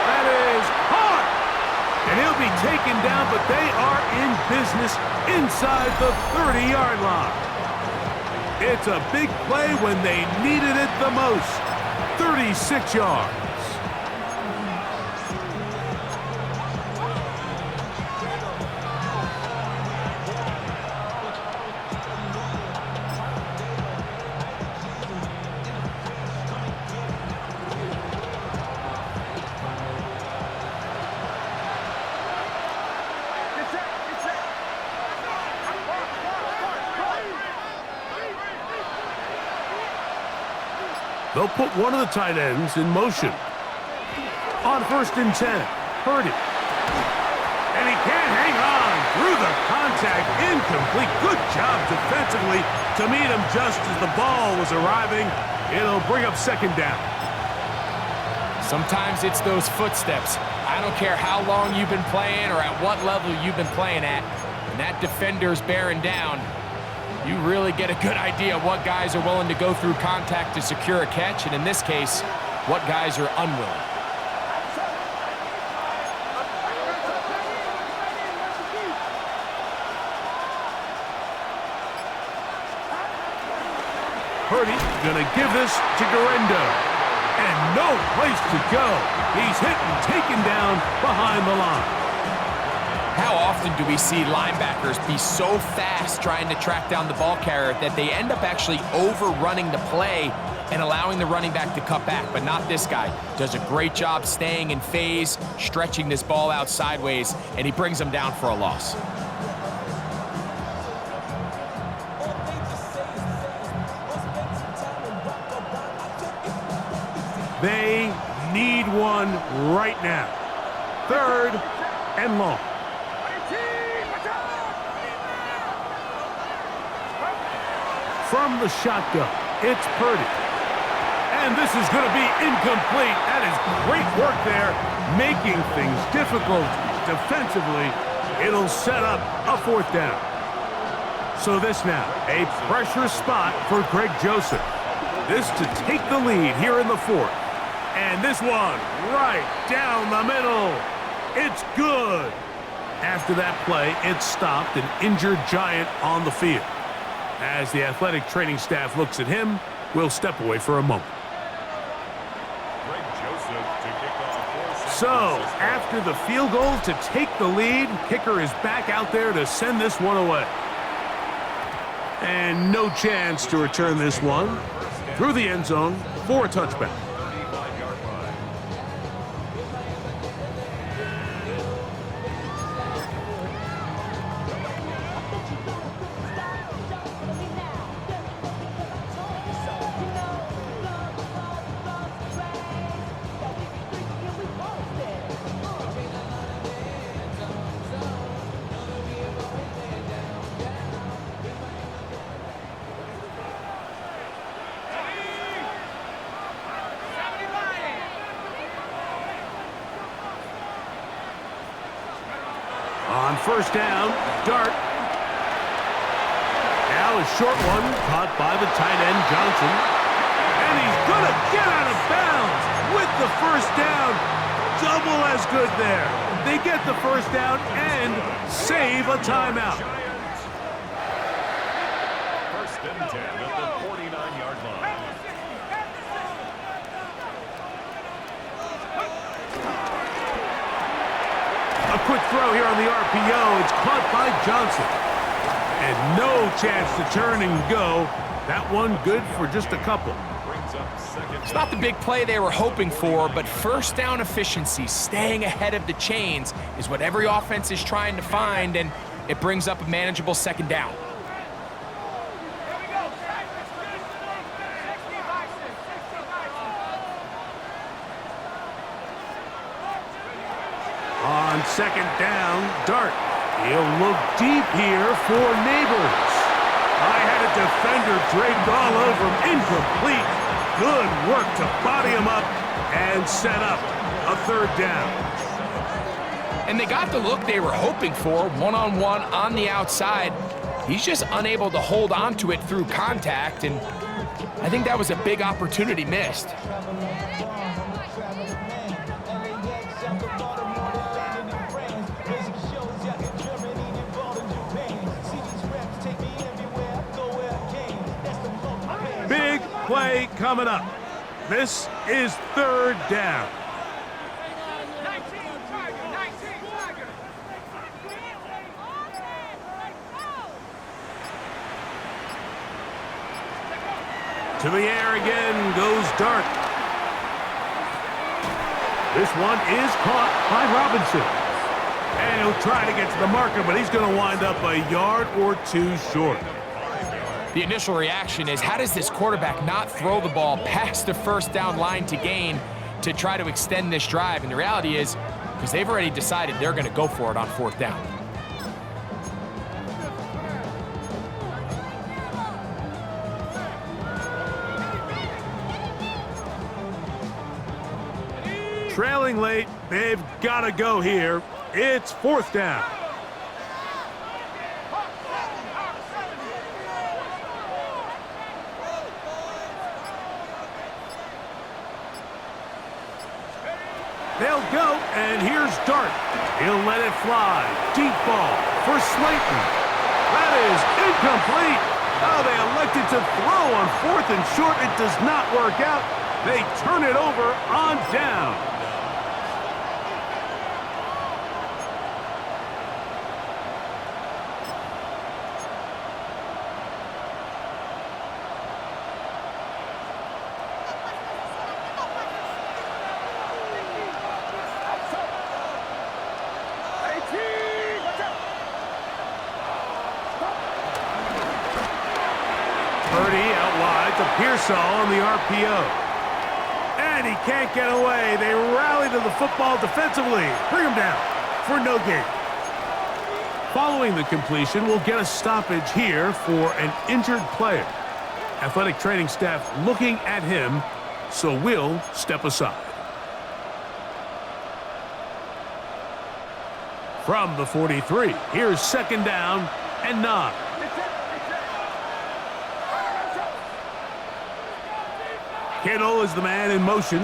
That is caught. And he'll be taken down, but they are in business inside the 30-yard line. It's a big play when they needed it the most. 36 yards. They'll put one of the tight ends in motion. On 1st and 10, Purdy. And he can't hang on through the contact. Incomplete. Good job defensively to meet him just as the ball was arriving. It'll bring up 2nd down. Sometimes it's those footsteps. I don't care how long you've been playing or at what level you've been playing at. When that defender's bearing down, you really get a good idea of what guys are willing to go through contact to secure a catch, and in this case, what guys are unwilling. Purdy gonna give this to Garendo. And no place to go. He's hit and taken down behind the line. How often do we see linebackers be so fast trying to track down the ball carrier that they end up actually overrunning the play and allowing the running back to cut back? But not this guy. Does a great job staying in phase, stretching this ball out sideways, and he brings them down for a loss. They need one right now. 3rd and long. From the shotgun, it's Purdy. And this is going to be incomplete. That is great work there, making things difficult defensively. It'll set up a 4th down. So this now, a pressure spot for Greg Joseph. This to take the lead here in the 4th. And this one right down the middle. It's good. After that play, it stopped an injured Giant on the field. As the athletic training staff looks at him, we'll step away for a moment. So, after the field goal to take the lead, kicker is back out there to send this one away. And no chance to return this one through the end zone for a touchback. On 1st down, Dart. Now a short one caught by the tight end, Johnson. And he's going to get out of bounds with the 1st down. Double as good there. They get the 1st down and save a timeout. 1st and 10 at the 49-yard line. A quick throw here on the RPO. It's caught by Johnson. And no chance to turn and go. That one good for just a couple. It's not the big play they were hoping for, but 1st down efficiency, staying ahead of the chains, is what every offense is trying to find, and it brings up a manageable 2nd down. On 2nd down, Dart. He'll look deep here for Neighbors. I had a defender draped all over him. Incomplete. Good work to body him up and set up a 3rd down. And they got the look they were hoping for, one-on-one on the outside. He's just unable to hold on to it through contact, and I think that was a big opportunity missed. Big play coming up. This is third down. To the air again goes Dart. This one is caught by Robinson. And he'll try to get to the marker, but he's going to wind up a yard or two short. The initial reaction is, how does this quarterback not throw the ball past the first down line to gain to try to extend this drive? And the reality is, because they've already decided they're going to go for it on fourth down. Trailing late, they've got to go here. It's fourth down. They'll go, and here's Dart. He'll let it fly. Deep ball for Slayton. That is incomplete. Oh, they elected to throw on fourth and short. It does not work out. They turn it over on down. Pearsall on the RPO. And he can't get away. They rally to the football defensively. Bring him down for no gain. Following the completion, we'll get a stoppage here for an injured player. Athletic training staff looking at him, so we'll step aside. From the 43, here's second down and 9. Kittle is the man in motion.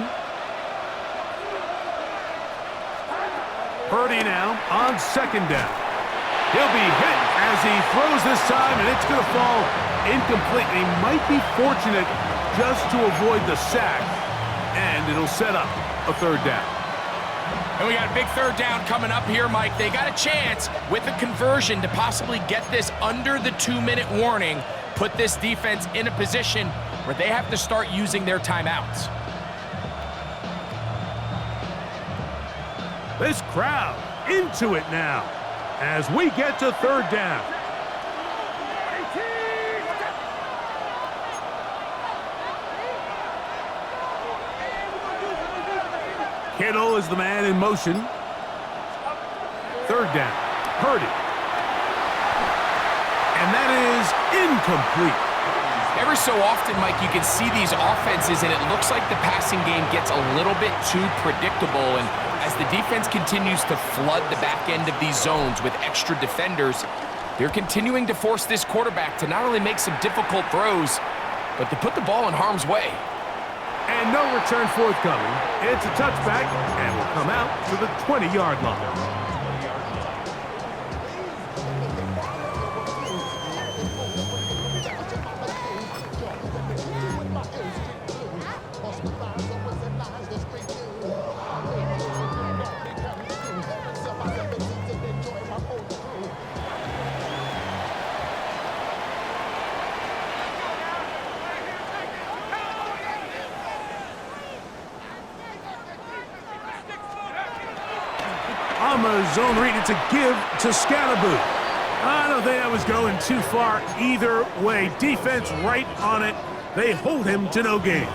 Purdy now on second down. He'll be hit as he throws this time, and it's going to fall incomplete. He might be fortunate just to avoid the sack, and it'll set up a third down. And we got a big third down coming up here, Mike. They got a chance with a conversion to possibly get this under the 2-minute warning, put this defense in a position where they have to start using their timeouts. This crowd into it now as we get to third down. Kittle is the man in motion. Third down. Purdy. And that is incomplete. Every so often, Mike, you can see these offenses, and it looks like the passing game gets a little bit too predictable. And as the defense continues to flood the back end of these zones with extra defenders, they're continuing to force this quarterback to not only make some difficult throws, but to put the ball in harm's way. And no return forthcoming. It's a touchback, and will come out to the 20-yard line. On the zone read, it's a give to Scalaboo. I don't think I was going too far either way. Defense right on it. They hold him to no gain.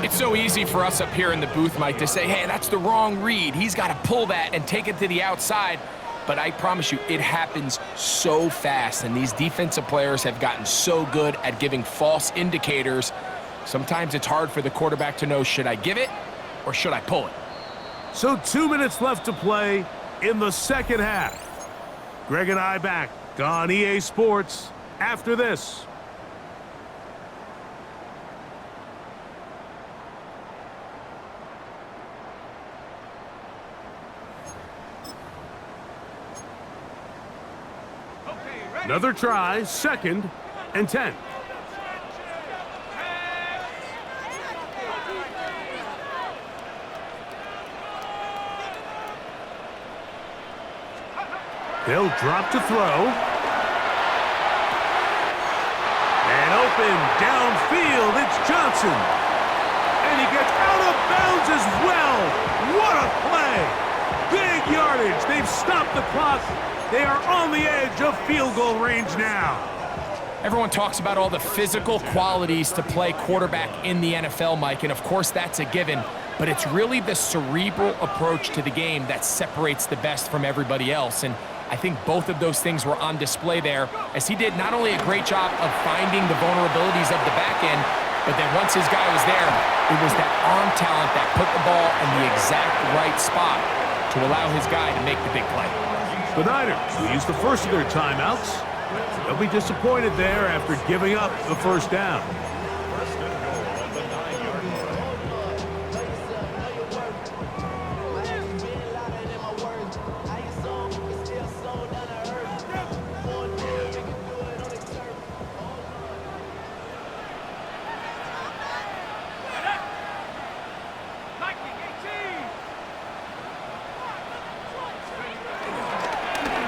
It's so easy for us up here in the booth, Mike, to say, hey, that's the wrong read. He's got to pull that and take it to the outside. But I promise you, it happens so fast, and these defensive players have gotten so good at giving false indicators. Sometimes it's hard for the quarterback to know, should I give it or should I pull it? So 2 minutes left to play in the second half. Greg and I back back on EA Sports after this. Another try, 2nd and 10. He'll drop to throw. And open downfield, it's Johnson. And he gets out of bounds as well. What a play. Big yardage. They've stopped the clock. They are on the edge of field goal range now. Everyone talks about all the physical qualities to play quarterback in the NFL, Mike, and of course that's a given, but it's really the cerebral approach to the game that separates the best from everybody else, and I think both of those things were on display there, as he did not only a great job of finding the vulnerabilities of the back end, but then once his guy was there, it was that arm talent that put the ball in the exact right spot to allow his guy to make the big play. The Niners will use the first of their timeouts. They'll be disappointed there after giving up the first down. First and goal at the 9-yard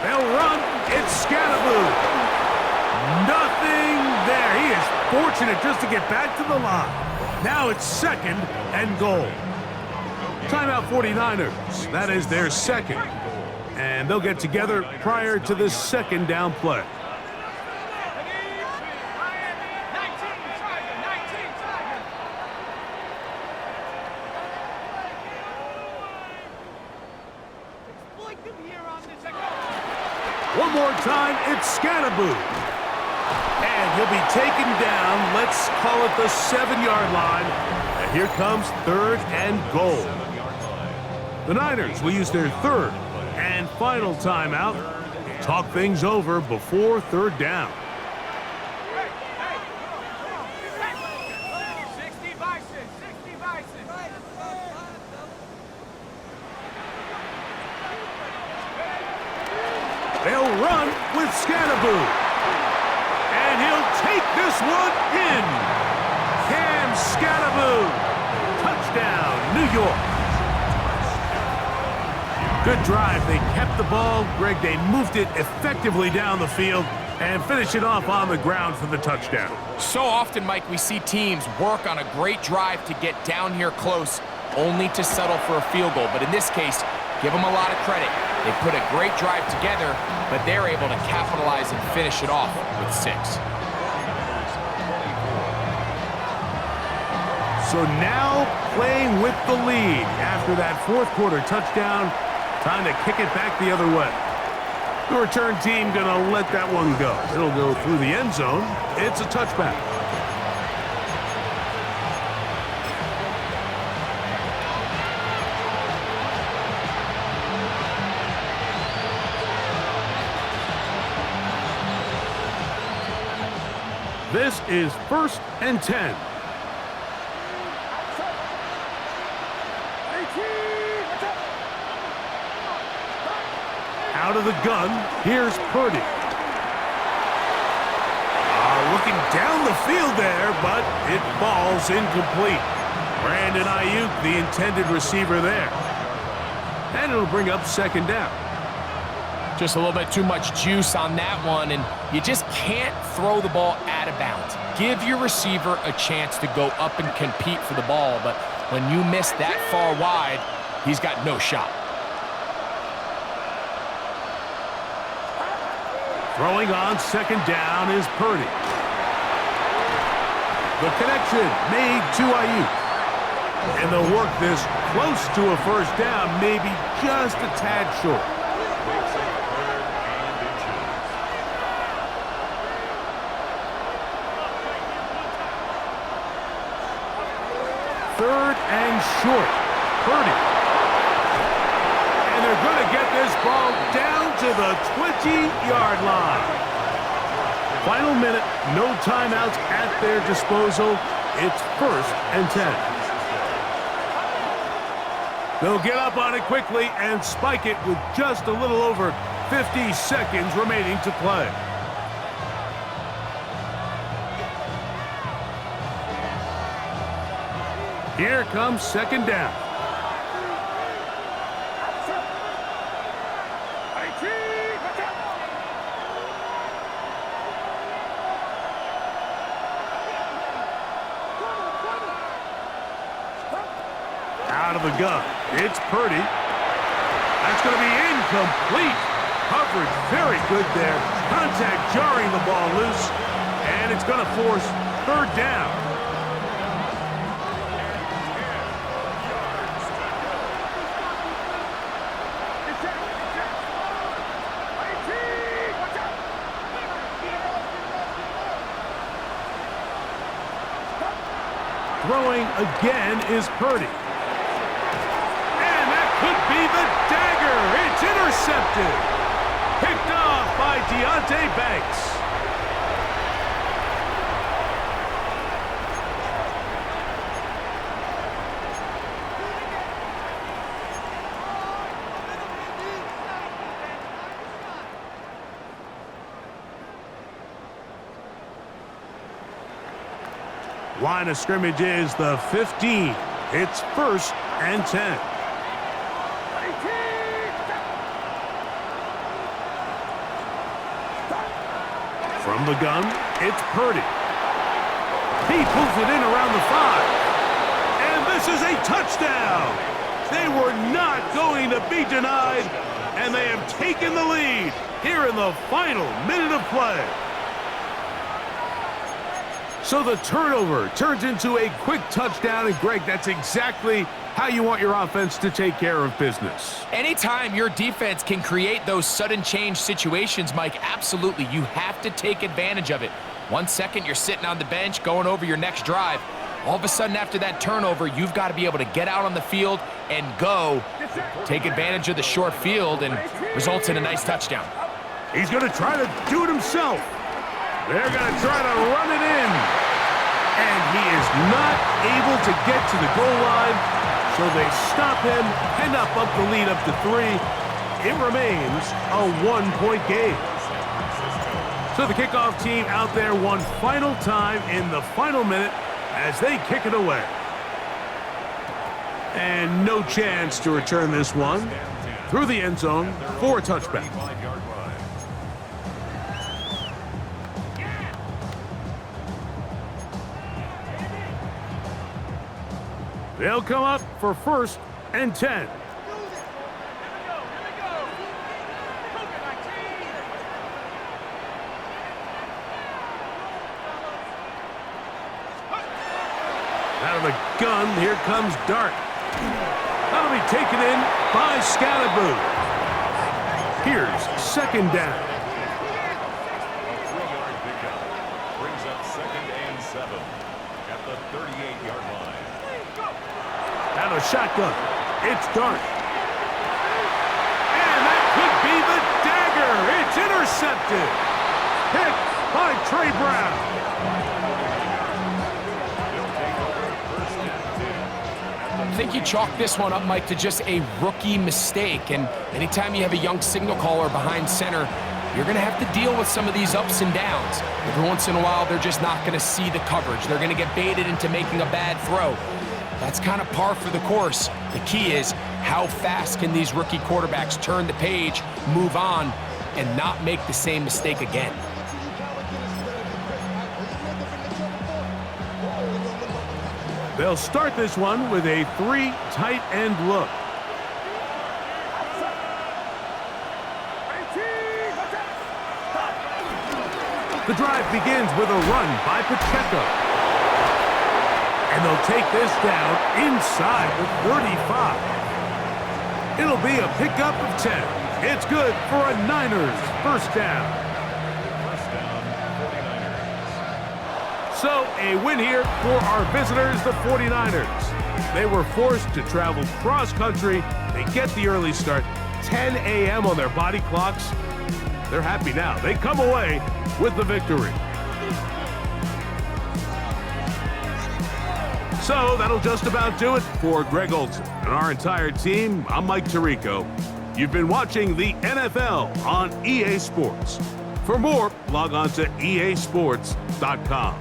They'll run. It's Scatterboo. Nothing there. He is fortunate just to get back to the line. Now it's 2nd and goal. Timeout 49ers. That is their 2nd. And they'll get together prior to the 2nd down play. One more time, it's Scatterboo. And he'll be taken down, let's call it the 7-yard line. And here comes 3rd and goal. The Niners will use their 3rd and final timeout. Talk things over before 3rd down. They'll run with Scatterboo. And he'll take this one in. Cam Scatterboo. Touchdown, New York. Good drive. They kept the ball. Greg, they moved it effectively down the field and finish it off on the ground for the touchdown. So often, Mike, we see teams work on a great drive to get down here close, only to settle for a field goal. But in this case, give them a lot of credit. They put a great drive together, but they're able to capitalize and finish it off with 6. So now playing with the lead after that 4th quarter touchdown, time to kick it back the other way. The return team gonna let that one go. It'll go through the end zone. It's a touchback. This is 1st and 10. Out of the gun, here's Purdy. Looking down the field there, but it falls incomplete. Brandon Ayuk, the intended receiver there. And it'll bring up 2nd down. Just a little bit too much juice on that one, and you just can't throw the ball out of bounds. Give your receiver a chance to go up and compete for the ball, but when you miss that far wide, he's got no shot. Throwing on 2nd down is Purdy. The connection made to Ayuk. And they'll work this close to a 1st down, maybe just a tad short. 3rd and short. Purdy. And they're going to get this ball down to the 20-yard line. Final minute, no timeouts at their disposal. It's 1st and 10. They'll get up on it quickly and spike it with just a little over 50 seconds remaining to play. Here comes 2nd down. Out of the gun. It's Purdy. That's going to be incomplete. Coverage very good there. Contact jarring the ball loose. And it's going to force 3rd down. Throwing again is Purdy. And that could be the dagger. It's intercepted. Picked off by Deonte Banks. Line of scrimmage is the 15. It's 1st and 10. From the gun, it's Purdy. He pulls it in around the 5. And this is a touchdown. They were not going to be denied, and they have taken the lead here in the final minute of play. So the turnover turns into a quick touchdown, and Greg, that's exactly how you want your offense to take care of business. Anytime your defense can create those sudden change situations, Mike, absolutely, you have to take advantage of it. 1 second, you're sitting on the bench, going over your next drive. All of a sudden, after that turnover, you've got to be able to get out on the field and go. Take advantage of the short field, and results in a nice touchdown. He's going to try to do it himself. They're going to try to run it in. And he is not able to get to the goal line, so they stop him and up the lead up to 3. It remains a 1-point game. So the kickoff team out there one final time in the final minute as they kick it away. And no chance to return this one through the end zone for a touchback. They'll come up for 1st and 10. Out of the gun, here comes Dart. That'll be taken in by Scalaboo. Here's 2nd down. A 3-yard pickup brings up 2nd and 7 at the 38-yard line. Out of shotgun, it's Dart. And that could be the dagger. It's intercepted. Picked by Trey Brown. I think you chalk this one up, Mike, to just a rookie mistake. And anytime you have a young signal caller behind center, you're going to have to deal with some of these ups and downs. Every once in a while, they're just not going to see the coverage. They're going to get baited into making a bad throw. That's kind of par for the course. The key is how fast can these rookie quarterbacks turn the page, move on, and not make the same mistake again. They'll start this one with a 3 tight end look. The drive begins with a run by Pacheco. And they'll take this down inside the 35. It'll be a pickup of 10. It's good for a Niners 1st down. First down, 49ers. So a win here for our visitors, the 49ers. They were forced to travel cross-country. They get the early start, 10 a.m. on their body clocks. They're happy now. They come away with the victory. So that'll just about do it for Greg Olson and our entire team. I'm Mike Tirico. You've been watching the NFL on EA Sports. For more, log on to easports.com.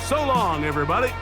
So long, everybody.